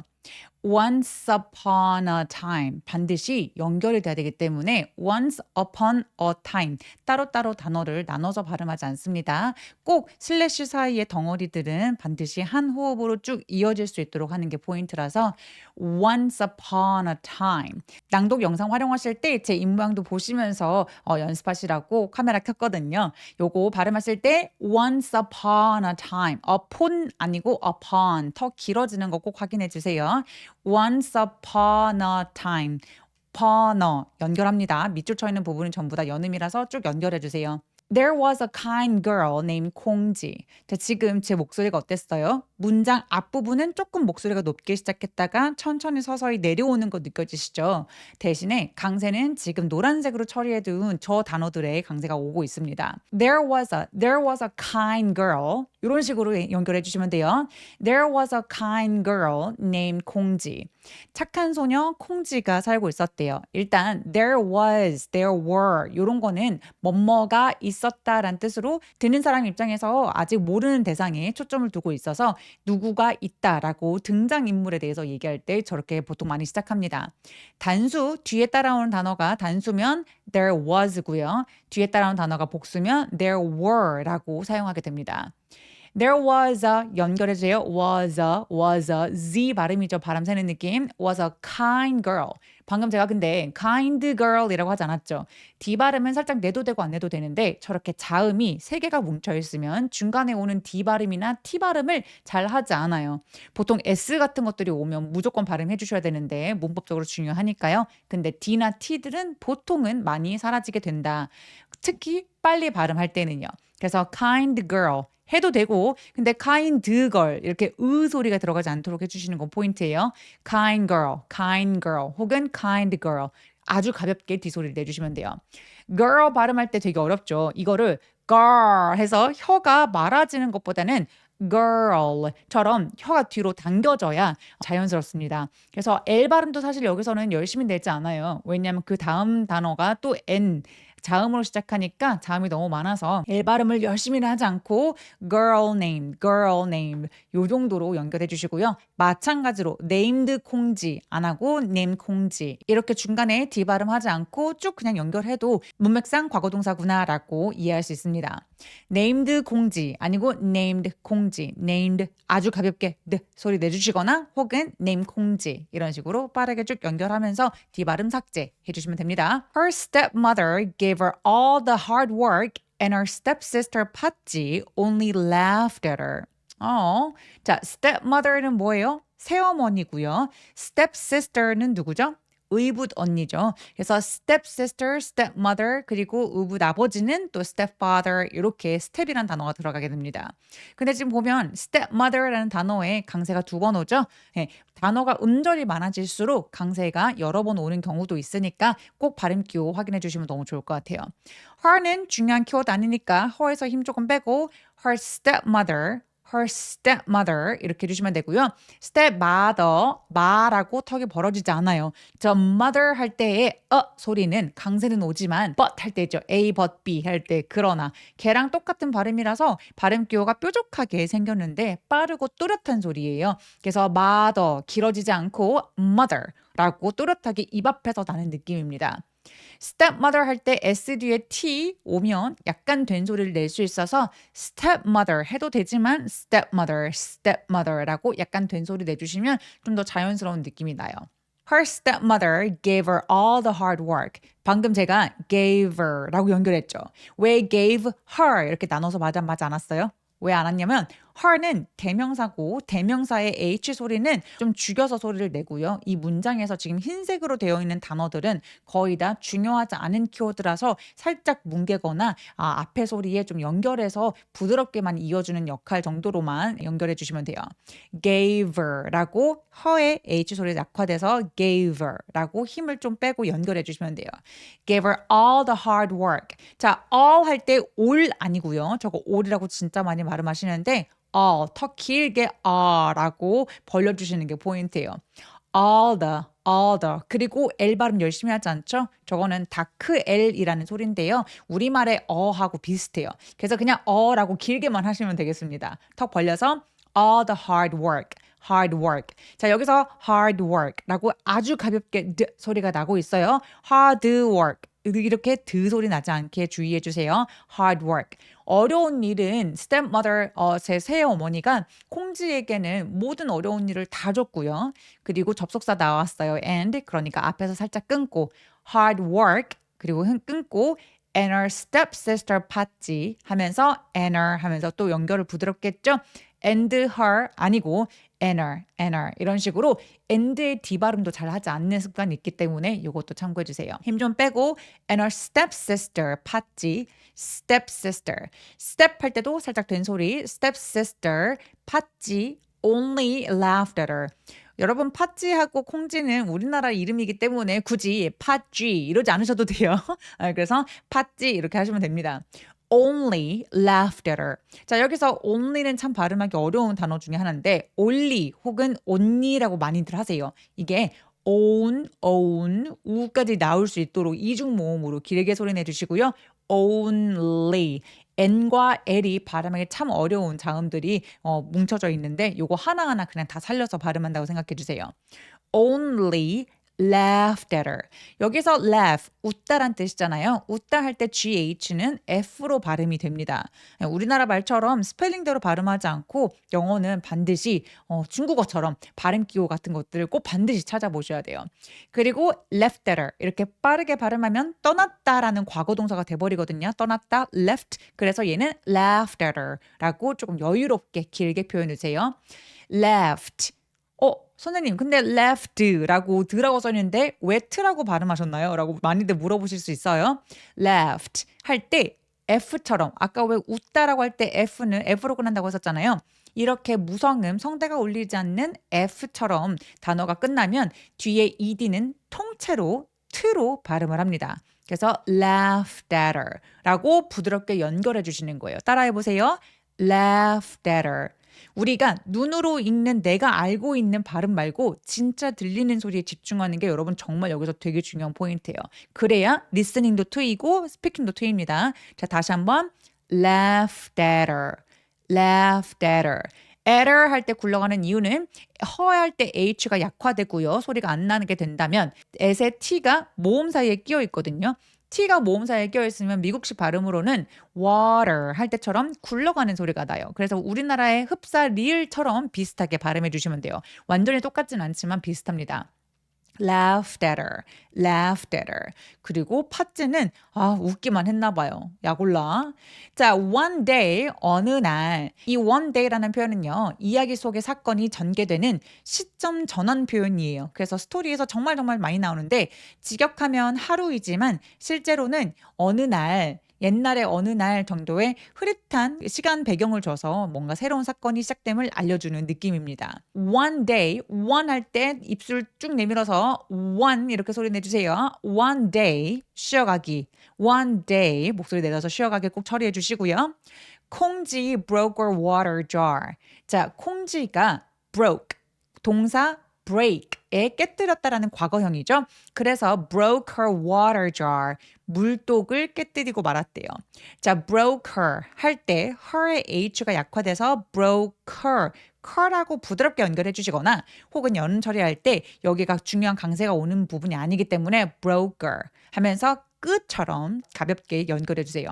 Once upon a time 반드시 연결이 돼야 되기 때문에 once upon a time 따로따로 단어를 나눠서 발음하지 않습니다. 꼭 슬래시 사이의 덩어리들은 반드시 한 호흡으로 쭉 이어질 수 있도록 하는 게 포인트라서 once upon a time 낭독 영상 활용하실 때 제 입모양도 보시면서 연습하시라고 카메라 켰거든요. 요거 발음하실 때 once upon a time upon 아니고 upon 더 길어지는 거 꼭 확인해 주세요. Once upon a time. upon a 연결합니다. 밑줄 쳐 있는 부분은 전부 다 연음이라서 쭉 연결해 주세요. There was a kind girl named 콩지. 자, 지금 제 목소리가 어땠어요? 문장 앞부분은 조금 목소리가 높게 시작했다가 천천히 서서히 내려오는 거 느껴지시죠? 대신에 강세는 지금 노란색으로 처리해둔 저 단어들의 강세가 오고 있습니다. There was a kind girl. 이런 식으로 연결해 주시면 돼요. There was a kind girl named 콩지. 착한 소녀 콩지가 살고 있었대요. 일단 there was, there were 이런 거는 뭐뭐가 있었다라는 뜻으로 듣는 사람 입장에서 아직 모르는 대상에 초점을 두고 있어서 누구가 있다라고 등장인물에 대해서 얘기할 때 저렇게 보통 많이 시작합니다. 단수 뒤에 따라오는 단어가 단수면 there was고요. 뒤에 따라오는 단어가 복수면 there were라고 사용하게 됩니다. There was a 연결해주세요. was a z 발음이죠. 바람 새는 느낌. was a kind girl. 방금 제가 근데 kind girl이라고 하지 않았죠. D 발음은 살짝 내도 되고 안 내도 되는데 저렇게 자음이 세 개가 뭉쳐 있으면 중간에 오는 D 발음이나 T 발음을 잘 하지 않아요. 보통 S 같은 것들이 오면 무조건 발음해 주셔야 되는데 문법적으로 중요하니까요. 근데 D나 T들은 보통은 많이 사라지게 된다. 특히 빨리 발음할 때는요. 그래서 kind girl 해도 되고 근데 kind girl 이렇게 으 소리가 들어가지 않도록 해주시는 건 포인트예요. kind girl 혹은 kind girl 아주 가볍게 뒤소리를 내주시면 돼요. girl 발음할 때 되게 어렵죠. 이거를 girl 해서 혀가 말아지는 것보다는 girl처럼 혀가 뒤로 당겨져야 자연스럽습니다. 그래서 L 발음도 사실 여기서는 열심히 내지 않아요. 왜냐하면 그 다음 단어가 또 N 자음으로 시작하니까 자음이 너무 많아서 L 발음을 열심히는 하지 않고 girl name 요 정도로 연결해 주시고요. 마찬가지로 named 콩지 안 하고 name 콩지 이렇게 중간에 D 발음 하지 않고 쭉 그냥 연결해도 문맥상 과거동사구나 라고 이해할 수 있습니다. named 콩지 아니고 named 콩지 named 아주 가볍게 네 소리 내주시거나 혹은 name 콩지 이런 식으로 빠르게 쭉 연결하면서 D 발음 삭제 해주시면 됩니다. Her stepmother gave her all the hard work and her stepsister 팥지 only laughed at her. 자, stepmother는 뭐예요? 새어머니고요. stepsister는 누구죠? 의붓 언니죠. 그래서 stepsister, stepmother 그리고 의붓 아버지는 또 stepfather 이렇게 step이라는 단어가 들어가게 됩니다. 근데 지금 보면 stepmother라는 단어에 강세가 두 번 오죠. 예, 단어가 음절이 많아질수록 강세가 여러 번 오는 경우도 있으니까 꼭 발음 기호 확인해 주시면 너무 좋을 것 같아요. her는 중요한 키워드 아니니까 her에서 힘 조금 빼고 her stepmother, her stepmother 이렇게 해주시면 되고요. stepmother, 마라고 턱이 벌어지지 않아요. 저 mother 할 때의 소리는 강세는 오지만 but 할 때죠. A but B 할 때 그러나 걔랑 똑같은 발음이라서 발음 기호가 뾰족하게 생겼는데 빠르고 또렷한 소리예요. 그래서 mother 길어지지 않고 mother라고 또렷하게 입 앞에서 나는 느낌입니다. stepmother 할 때 S 뒤에 T 오면 약간 된 소리를 낼 수 있어서 stepmother 해도 되지만 stepmother, stepmother라고 약간 된 소리 내주시면 좀 더 자연스러운 느낌이 나요. Her stepmother gave her all the hard work. 방금 제가 gave her라고 연결했죠. 왜 gave her 이렇게 나눠서 맞지 않았어요? 왜 안 왔냐면 her는 대명사고 대명사의 H 소리는 좀 죽여서 소리를 내고요. 이 문장에서 지금 흰색으로 되어 있는 단어들은 거의 다 중요하지 않은 키워드라서 살짝 뭉개거나 앞에 소리에 좀 연결해서 부드럽게만 이어주는 역할 정도로만 연결해 주시면 돼요. gave her라고 her의 H 소리 약화돼서 gave her라고 힘을 좀 빼고 연결해 주시면 돼요. gave her all the hard work. 자, all 할 때 all 아니고요. 저거 all이라고 진짜 많이 발음하시는데 더 길게 라고 벌려주시는 게 포인트예요. all the 그리고 L 발음 열심히 하지 않죠? 저거는 다크 L이라는 소리인데요. 우리말의 하고 비슷해요. 그래서 그냥 라고 길게만 하시면 되겠습니다. 턱 벌려서 all the hard work. hard work. 자, 여기서 hard work라고 아주 가볍게 드 소리가 나고 있어요. hard work. 이렇게 드 소리 나지 않게 주의해 주세요. hard work. 어려운 일은 stepmother, 제 새어머니가 콩지에게는 모든 어려운 일을 다 줬고요. 그리고 접속사 나왔어요. and 그러니까 앞에서 살짝 끊고 hard work 그리고 끊고 and her stepsister 팠지 하면서 and her 하면서 또 연결을 부드럽게 했죠. and her 아니고 and her 이런 식으로 and의 D 발음도 잘 하지 않는 습관이 있기 때문에 이것도 참고해 주세요. 힘 좀 빼고 and her stepsister 팠지 stepsister step 할 때도 살짝 된 소리 stepsister 팠지 only laughed at her 여러분 팥쥐하고 콩쥐는 우리나라 이름이기 때문에 굳이 팥쥐 이러지 않으셔도 돼요. 그래서 팥쥐 이렇게 하시면 됩니다. only laughed at her. 자, 여기서 only는 참 발음하기 어려운 단어 중에 하나인데 only 혹은 only라고 많이들 하세요. 이게 own, 우까지 나올 수 있도록 이중 모음으로 길게 소리 내주시고요. only N과 L이 발음하기 참 어려운 자음들이 뭉쳐져 있는데 요거 하나하나 그냥 다 살려서 발음한다고 생각해 주세요. only laughed at her. 여기서 laugh, 웃다란 뜻이잖아요. 웃다 할 때 GH는 F로 발음이 됩니다. 우리나라 말처럼 스펠링대로 발음하지 않고 영어는 반드시 중국어처럼 발음 기호 같은 것들을 꼭 반드시 찾아보셔야 돼요. 그리고 left at her 이렇게 빠르게 발음하면 떠났다라는 과거 동사가 돼버리거든요. 떠났다, left. 그래서 얘는 laughed at her 라고 조금 여유롭게 길게 표현해 주세요. left. 선생님, 근데 left라고 드라고 써있는데 왜 t라고 발음하셨나요? 라고 많이들 물어보실 수 있어요. left 할 때 F처럼 아까 왜 웃다라고 할 때 F는 F로 끝난다고 했었잖아요. 이렇게 무성음, 성대가 울리지 않는 F처럼 단어가 끝나면 뒤에 ED는 통째로 t로 발음을 합니다. 그래서 laughed at her 라고 부드럽게 연결해 주시는 거예요. 따라해 보세요. laughed at her. 우리가 눈으로 읽는 내가 알고 있는 발음 말고 진짜 들리는 소리에 집중하는 게 여러분 정말 여기서 되게 중요한 포인트예요. 그래야 리스닝도 트이고 스피킹도 트입니다. 자, 다시 한번 laughed at her, laughed at her. at her 할 때 굴러가는 이유는 허할 때 H가 약화되고요. 소리가 안 나게 된다면 at의 T가 모음 사이에 끼어 있거든요. T가 모음 사이에 껴있으면 미국식 발음으로는 water 할 때처럼 굴러가는 소리가 나요. 그래서 우리나라의 흡사 리을처럼 비슷하게 발음해 주시면 돼요. 완전히 똑같진 않지만 비슷합니다. laughed at her, laughed at her. 그리고 파츠는 웃기만 했나 봐요. 약올라. 자, one day, 어느 날. 이 one day라는 표현은요. 이야기 속의 사건이 전개되는 시점 전환 표현이에요. 그래서 스토리에서 정말 많이 나오는데 직역하면 하루이지만 실제로는 어느 날 옛날에 어느 날 정도의 흐릿한 시간 배경을 줘서 뭔가 새로운 사건이 시작됨을 알려주는 느낌입니다. One day, one 할 때 입술 쭉 내밀어서 one 이렇게 소리 내주세요. One day, 쉬어가기. One day, 목소리 내려서 쉬어가기 꼭 처리해 주시고요. 콩지 broke her water jar. 자, 콩지가 broke, 동사 break에 깨뜨렸다라는 과거형이죠. 그래서 broke her water jar, 물독을 깨뜨리고 말았대요. 자, broke her 할 때 her의 h가 약화돼서 broke her, her라고 부드럽게 연결해 주시거나 혹은 연음 처리할 때 여기가 중요한 강세가 오는 부분이 아니기 때문에 broke her 하면서 끝처럼 가볍게 연결해 주세요.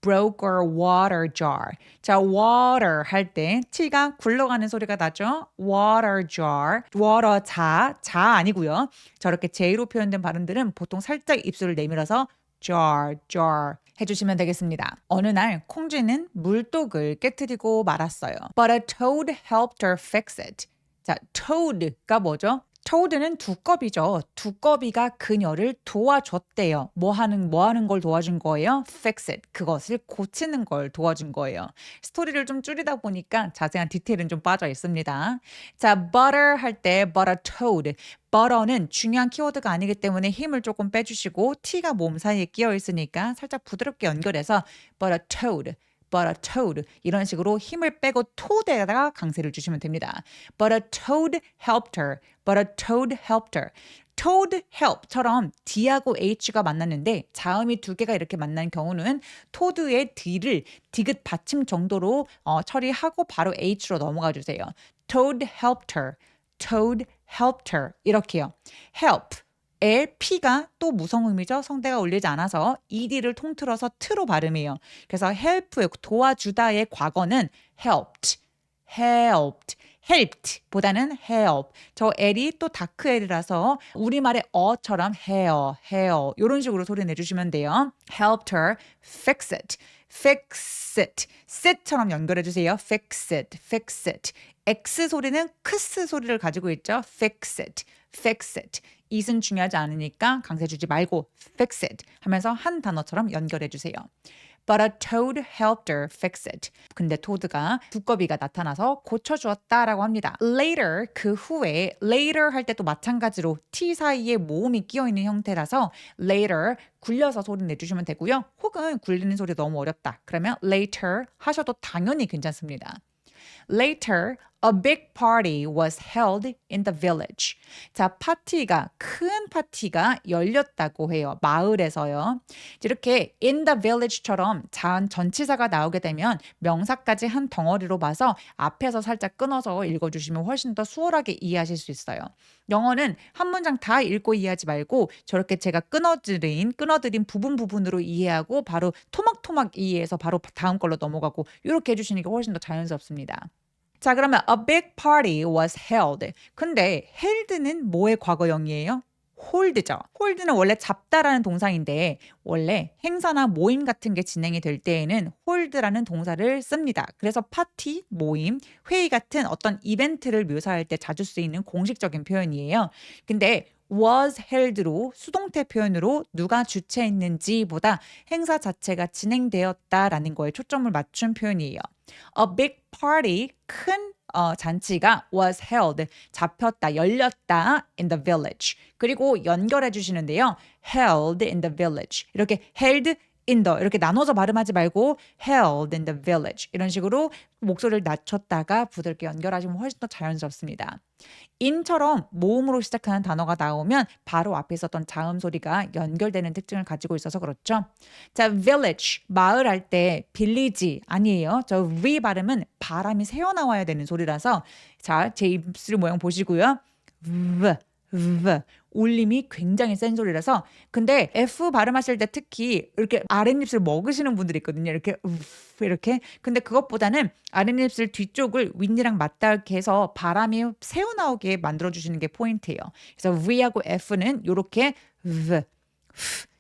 broke her water jar. 자, water 할 때 t가 굴러가는 소리가 나죠? water jar. water 자 아니고요. 저렇게 j로 표현된 발음들은 보통 살짝 입술을 내밀어서 jar 해주시면 되겠습니다. 어느 날 콩쥐는 물독을 깨뜨리고 말았어요. But a toad helped her fix it. 자, toad가 뭐죠? toad는 두꺼비죠. 두꺼비가 그녀를 도와줬대요. 뭐 하는 걸 도와준 거예요? Fix it. 그것을 고치는 걸 도와준 거예요. 스토리를 좀 줄이다 보니까 자세한 디테일은 좀 빠져 있습니다. 자, butter 할 때 but a toad. butter는 중요한 키워드가 아니기 때문에 힘을 조금 빼주시고 t가 몸 사이에 끼어 있으니까 살짝 부드럽게 연결해서 but a toad. but a toad 이런 식으로 힘을 빼고 toad에다가 강세를 주시면 됩니다. But a toad helped her. But a toad helped her. toad help처럼 D하고 H가 만났는데 자음이 두 개가 이렇게 만난 경우는 toad의 D를 디귿 받침 정도로 처리하고 바로 H로 넘어가 주세요. toad helped her. toad helped her. 이렇게요. help 의 P가 또 무성음이죠. 성대가 울리지 않아서 ED를 통틀어서 트로 발음해요. 그래서 help의 도와주다의 과거는 helped, helped 보다는 help. 저 L이 또 다크 L이라서 우리말의 어처럼 hair 이런 식으로 소리 내주시면 돼요. helped her fix it. fix it. sit처럼 연결해 주세요. fix it. X 소리는 크스 소리를 가지고 있죠. fix it. it은 중요하지 않으니까 강세 주지 말고 fix it 하면서 한 단어처럼 연결해 주세요. But a toad helped her fix it. 근데 토드가 두꺼비가 나타나서 고쳐주었다라고 합니다. Later, 그 후에 later 할 때도 마찬가지로 T 사이에 모음이 끼어있는 형태라서 later 굴려서 소리 내주시면 되고요. 혹은 굴리는 소리 너무 어렵다. 그러면 later 하셔도 당연히 괜찮습니다. Later, a big party was held in the village. 자, 큰 파티가 열렸다고 해요. 마을에서요. 이렇게 in the village처럼 전치사가 나오게 되면 명사까지 한 덩어리로 봐서 앞에서 살짝 끊어서 읽어주시면 훨씬 더 수월하게 이해하실 수 있어요. 영어는 한 문장 다 읽고 이해하지 말고 저렇게 제가 끊어드린 부분으로 이해하고 바로 토막토막 이해해서 바로 다음 걸로 넘어가고 이렇게 해주시는 게 훨씬 더 자연스럽습니다. 자, 그러면 a big party was held. 근데 held는 뭐의 과거형이에요? hold죠. hold는 원래 잡다라는 동사인데 원래 행사나 모임 같은 게 진행이 될 때에는 hold라는 동사를 씁니다. 그래서 파티, 모임, 회의 같은 어떤 이벤트를 묘사할 때 자주 쓰이는 공식적인 표현이에요. 근데 was held로 수동태 표현으로 누가 주최했는지보다 행사 자체가 진행되었다라는 거에 초점을 맞춘 표현이에요. A big party, 큰 잔치가 was held, 잡혔다, 열렸다 in the village. 그리고 연결해 주시는데요. held in the village. 이렇게 held in the 이렇게 나눠서 발음하지 말고 held in the village. 이런 식으로 목소리를 낮췄다가 부드럽게 연결하시면 훨씬 더 자연스럽습니다. in처럼 모음으로 시작하는 단어가 나오면 바로 앞에 있었던 자음 소리가 연결되는 특징을 가지고 있어서 그렇죠. 자, village, 마을 할 때 village 아니에요. 저 V 발음은 바람이 새어나와야 되는 소리라서 자, 제 입술 모양 보시고요. v 울림이 굉장히 센 소리라서 근데 F 발음하실 때 특히 이렇게 아랫입술 먹으시는 분들이 있거든요. 이렇게 이렇게 근데 그것보다는 아랫입술 뒤쪽을 윗니랑 맞닿게 해서 바람이 새어나오게 만들어주시는 게 포인트예요. 그래서 V하고 F는 이렇게 V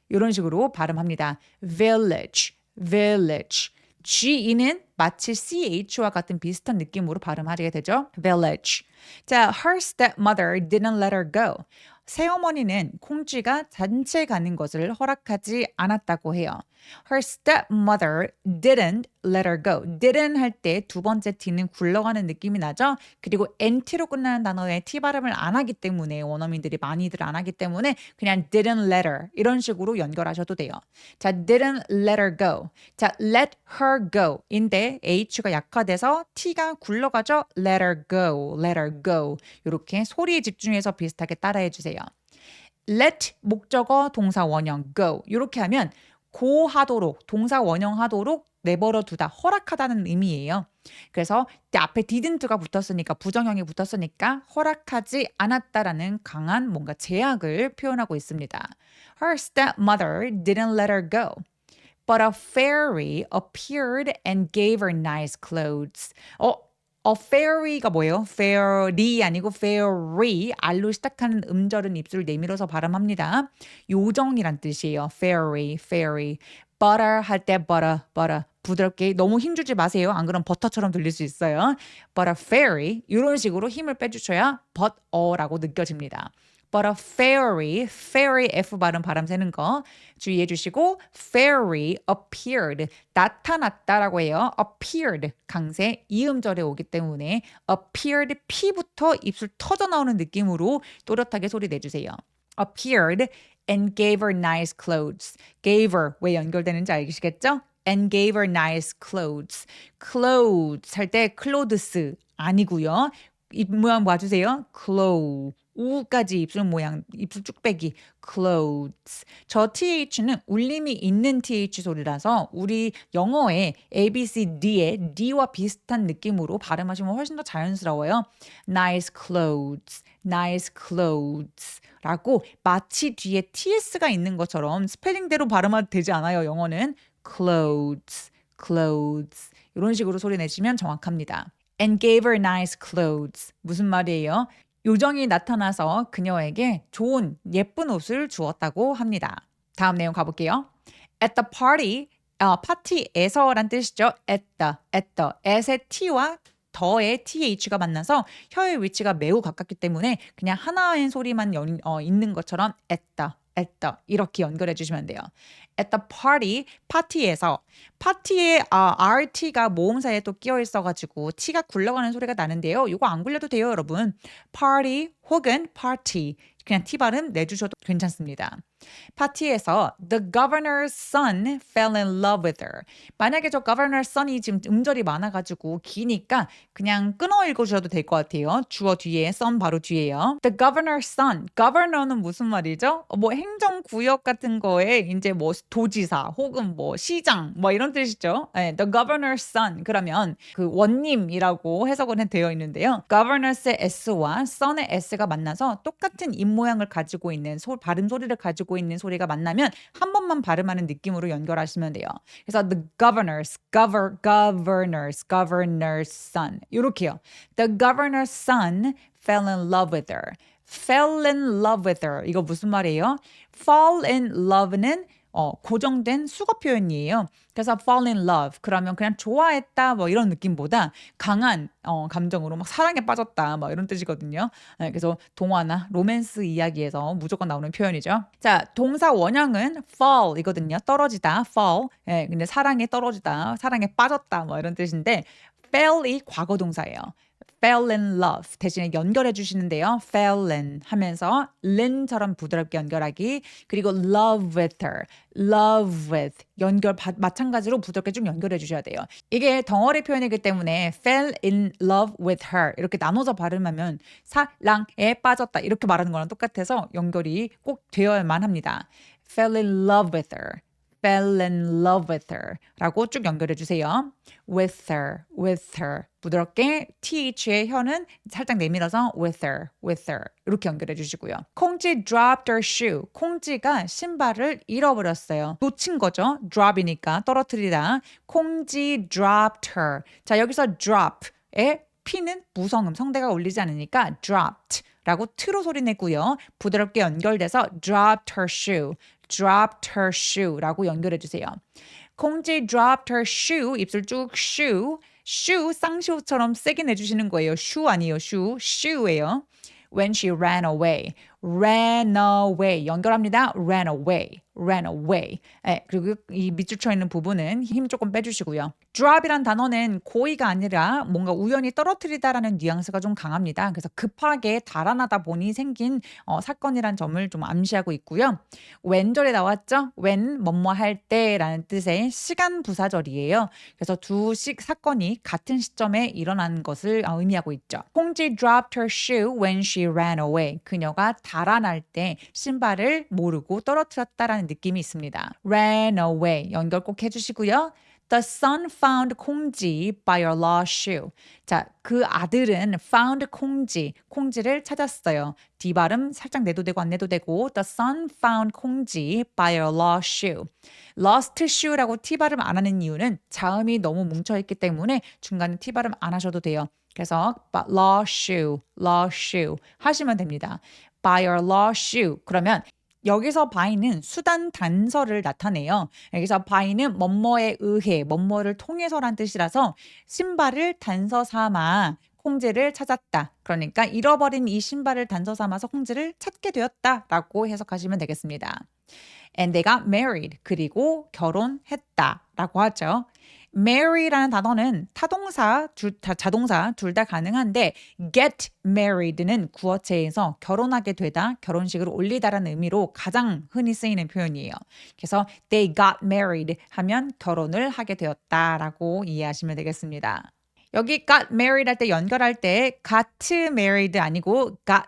이런 식으로 발음합니다. Village, village. G는 마치 CH와 같은 비슷한 느낌으로 발음하게 되죠. Village. 자, her stepmother didn't let her go. 새어머니는 콩쥐가 단체 가는 것을 허락하지 않았다고 해요. Her stepmother didn't let her go. didn't 할 때 두 번째 T는 굴러가는 느낌이 나죠. 그리고 NT로 끝나는 단어에 T 발음을 안 하기 때문에 원어민들이 많이들 안 하기 때문에 그냥 didn't let her 이런 식으로 연결하셔도 돼요. 자, didn't let her go. 자, let her go 인데 H가 약화돼서 T가 굴러가죠. let her go, let her go. 이렇게 소리에 집중해서 비슷하게 따라해 주세요. let 목적어 동사 원형 go 이렇게 하면 고하도록 동사 원형하도록 내버려 두다 허락하다는 의미예요. 그래서 앞에 didn't가 붙었으니까 부정형이 붙었으니까 허락하지 않았다라는 강한 뭔가 제약을 표현하고 있습니다. Her stepmother didn't let her go. But a fairy appeared and gave her nice clothes. fairy가 뭐예요? fairy 아니고 fairy. R로 시작하는 음절은 입술 내밀어서 발음합니다. 요정이란 뜻이에요. fairy, fairy. butter 할 때 butter. 부드럽게 너무 힘주지 마세요. 안 그러면 버터처럼 들릴 수 있어요. But a fairy 이런 식으로 힘을 빼주셔야 but a라고 느껴집니다. But a fairy F 발음 세는 거 주의해 주시고 fairy appeared 나타났다라고 해요. appeared 강세 이음절에 오기 때문에 appeared P부터 입술 터져 나오는 느낌으로 또렷하게 소리 내주세요. appeared and gave her nice clothes. gave her 왜 연결되는지 알겠시겠죠? and gave her nice clothes. clothes 할 때 clothes 아니고요. 입 모양 봐주세요. clothes. 우까지 입술 모양, 입술 쭉 빼기. clothes. 저 TH는 울림이 있는 TH 소리라서 우리 영어의 A, B, C, D의 D와 비슷한 느낌으로 발음하시면 훨씬 더 자연스러워요. nice clothes, nice clothes 라고 마치 뒤에 TS가 있는 것처럼 스펠링대로 발음하도 되지 않아요. 영어는 clothes, clothes 이런 식으로 소리 내시면 정확합니다. and gave her nice clothes. 무슨 말이에요? 요정이 나타나서 그녀에게 좋은 예쁜 옷을 주었다고 합니다. 다음 내용 가볼게요. At the party, 파티에서란 뜻이죠. at the, at의 t와 더의 th가 만나서 혀의 위치가 매우 가깝기 때문에 그냥 하나의 소리만 있는 것처럼 at the 이렇게 연결해 주시면 돼요. At the party, 파티에서 파티에 RT가 모음사에 또 끼어 있어가지고 T가 굴러가는 소리가 나는데요. 이거 안 굴려도 돼요, 여러분. party 혹은 party 그냥 T 발음 내주셔도 괜찮습니다. 파티에서 the governor's son fell in love with her. 만약에 저 governor's son이 지금 음절이 많아가지고 기니까 그냥 끊어 읽어주셔도 될 것 같아요. 주어 뒤에 son 바로 뒤에요. The governor's son. governor는 무슨 말이죠? 뭐 행정구역 같은 거에 이제 뭐 도지사 혹은 뭐 시장 뭐 이런 뜻이죠. 네, the governor's son. 그러면 그 원님이라고 해석은 되어 있는데요. governor's S와 son의 S가 만나서 똑같은 입 모양을 가지고 있는 발음 소리를 가지고 있는 소리가 만나면 한 번만 발음하는 느낌으로 연결하시면 돼요. 그래서 the governor's son 이렇게요. The governor's son fell in love with her. fell in love with her. 이거 무슨 말이에요? fall in love는 고정된 수거 표현이에요. 그래서 fall in love 그러면 그냥 좋아했다 뭐 이런 느낌보다 강한 감정으로 막 사랑에 빠졌다 뭐 이런 뜻이거든요. 네, 그래서 동화나 로맨스 이야기에서 무조건 나오는 표현이죠. 자, 동사 원형은 fall이거든요. 떨어지다, fall. 네, 근데 사랑에 떨어지다, 사랑에 빠졌다 뭐 이런 뜻인데 fell이 과거 동사예요. fell in love 대신에 연결해 주시는데요. fell in 하면서 lin처럼 부드럽게 연결하기 그리고 love with her, love with 연결 마찬가지로 부드럽게 좀 연결해 주셔야 돼요. 이게 덩어리 표현이기 때문에 fell in love with her 이렇게 나눠서 발음하면 사랑에 빠졌다 이렇게 말하는 거랑 똑같아서 연결이 꼭 되어야만 합니다. fell in love with her, fell in love with her 라고 쭉 연결해 주세요. with her, with her. 부드럽게 th의 혀는 살짝 내밀어서 with her, with her 이렇게 연결해 주시고요. 콩지 dropped her shoe. 콩지가 신발을 잃어버렸어요. 놓친 거죠. drop이니까 떨어뜨리다. 콩지 dropped her. 자, 여기서 drop의 P는 무성음, 성대가 울리지 않으니까 dropped 라고 트로 소리 내고요. 부드럽게 연결돼서 dropped her shoe, dropped her shoe 라고 연결해 주세요. 콩지 dropped her shoe, 입술 쭉 shoe, shoe 쌍시오처럼 세게 내주시는 거예요. shoe 아니에요. shoe예요. When she ran away, ran away 연결합니다. ran away, ran away. 네, 그리고 이 밑줄 쳐 있는 부분은 힘 조금 빼주시고요. drop이란 단어는 고의가 아니라 뭔가 우연히 떨어뜨리다라는 뉘앙스가 좀 강합니다. 그래서 급하게 달아나다 보니 생긴 사건이란 점을 좀 암시하고 있고요. when절에 나왔죠? when 뭐뭐 할 때라는 뜻의 시간 부사절이에요. 그래서 두 사건이 같은 시점에 일어난 것을 의미하고 있죠. 콩지 dropped her shoe when she ran away. 그녀가 달아날 때 신발을 모르고 떨어뜨렸다라는 느낌이 있습니다. ran away 연결 꼭 해주시고요. The son found 콩지 by your lost shoe. 자, 그 아들은 found 콩지를 찾았어요. D 발음 살짝 내도 되고 안 내도 되고 The son found 콩지 by your lost shoe. lost shoe라고 T 발음 안 하는 이유는 자음이 너무 뭉쳐있기 때문에 중간에 T 발음 안 하셔도 돼요. 그래서 lost shoe 하시면 됩니다. by your lost shoe. 그러면 여기서 by는 수단 단서를 나타내요. 여기서 by는 뭐뭐에 의해, 뭐뭐를 통해서란 뜻이라서 신발을 단서 삼아 콩지를 찾았다. 그러니까 잃어버린 이 신발을 단서 삼아서 콩지를 찾게 되었다라고 해석하시면 되겠습니다. And they got married. 그리고 결혼했다라고 하죠. marry라는 단어는 타동사, 자동사 둘 다 가능한데 get married는 구어체에서 결혼하게 되다, 결혼식을 올리다라는 의미로 가장 흔히 쓰이는 표현이에요. 그래서 they got married 하면 결혼을 하게 되었다라고 이해하시면 되겠습니다. 여기 got married 할 때 연결할 때 got married 아니고 got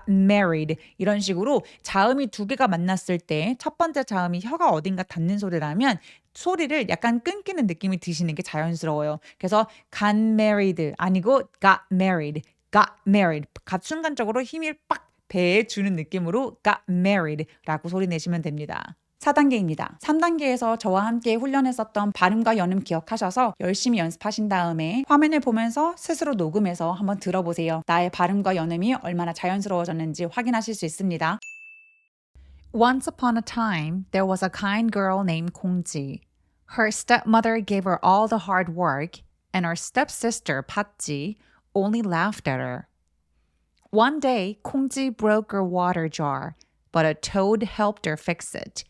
married 이런 식으로 자음이 두 개가 만났을 때 첫 번째 자음이 혀가 어딘가 닿는 소리라면 소리를 약간 끊기는 느낌이 드시는 게 자연스러워요. 그래서 got married 아니고 got married 순간적으로 힘이 빡 배에 주는 느낌으로 got married라고 소리 내시면 됩니다. 4단계입니다. 3단계에서 저와 함께 훈련했었던 발음과 연음 기억하셔서 열심히 연습하신 다음에 화면을 보면서 스스로 녹음해서 한번 들어보세요. 나의 발음과 연음이 얼마나 자연스러워졌는지 확인하실 수 있습니다. Once upon a time, there was a kind girl named Kongji. Her stepmother gave her all the hard work, and her stepsister, Patji, only laughed at her. One day, Kongji broke her water jar, but a toad helped her fix it.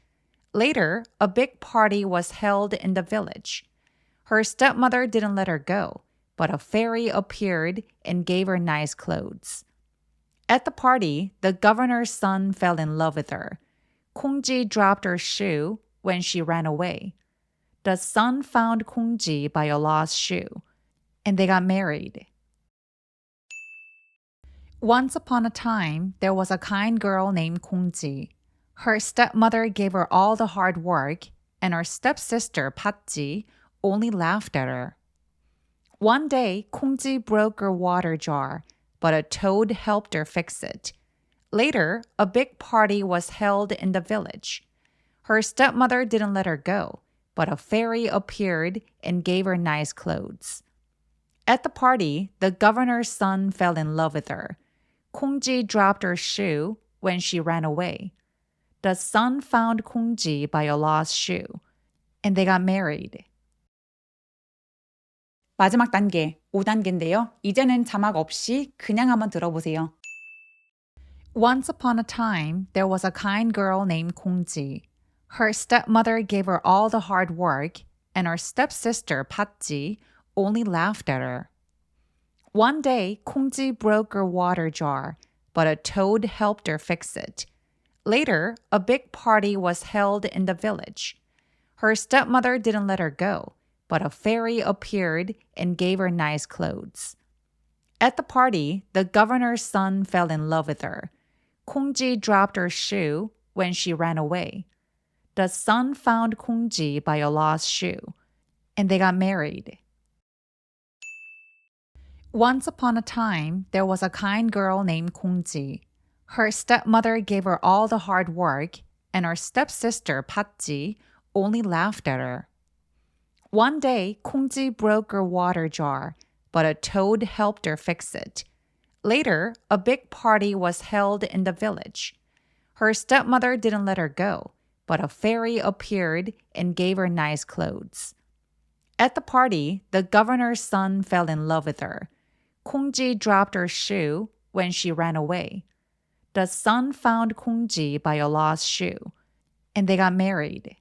Later, a big party was held in the village. Her stepmother didn't let her go, but a fairy appeared and gave her nice clothes. At the party, the governor's son fell in love with her. Kongji dropped her shoe when she ran away. The son found Kongji by a lost shoe, and they got married. Once upon a time, there was a kind girl named Kongji. Her stepmother gave her all the hard work, and her stepsister, Patji, only laughed at her. One day, Kongji broke her water jar, but a toad helped her fix it. Later, a big party was held in the village. Her stepmother didn't let her go, but a fairy appeared and gave her nice clothes. At the party, the governor's son fell in love with her. Kongji dropped her shoe when she ran away. The son found Kongji by a lost shoe, and they got married. 마지막 단계, 5단계인데요. 이제는 자막 없이 그냥 한번 들어보세요. Once upon a time, there was a kind girl named Kongji. Her stepmother gave her all the hard work, and her stepsister, Patji, only laughed at her. One day, Kongji broke her water jar, but a toad helped her fix it. Later, a big party was held in the village. Her stepmother didn't let her go, but a fairy appeared and gave her nice clothes. At the party, the governor's son fell in love with her. Kongji dropped her shoe when she ran away. The son found Kongji by a lost shoe, and they got married. Once upon a time, there was a kind girl named Kongji. Her stepmother gave her all the hard work, and her stepsister, Patji, only laughed at her. One day, Kongji broke her water jar, but a toad helped her fix it. Later, a big party was held in the village. Her stepmother didn't let her go, but a fairy appeared and gave her nice clothes. At the party, the governor's son fell in love with her. Kongji dropped her shoe when she ran away. The son found Kongji by a lost shoe, and they got married.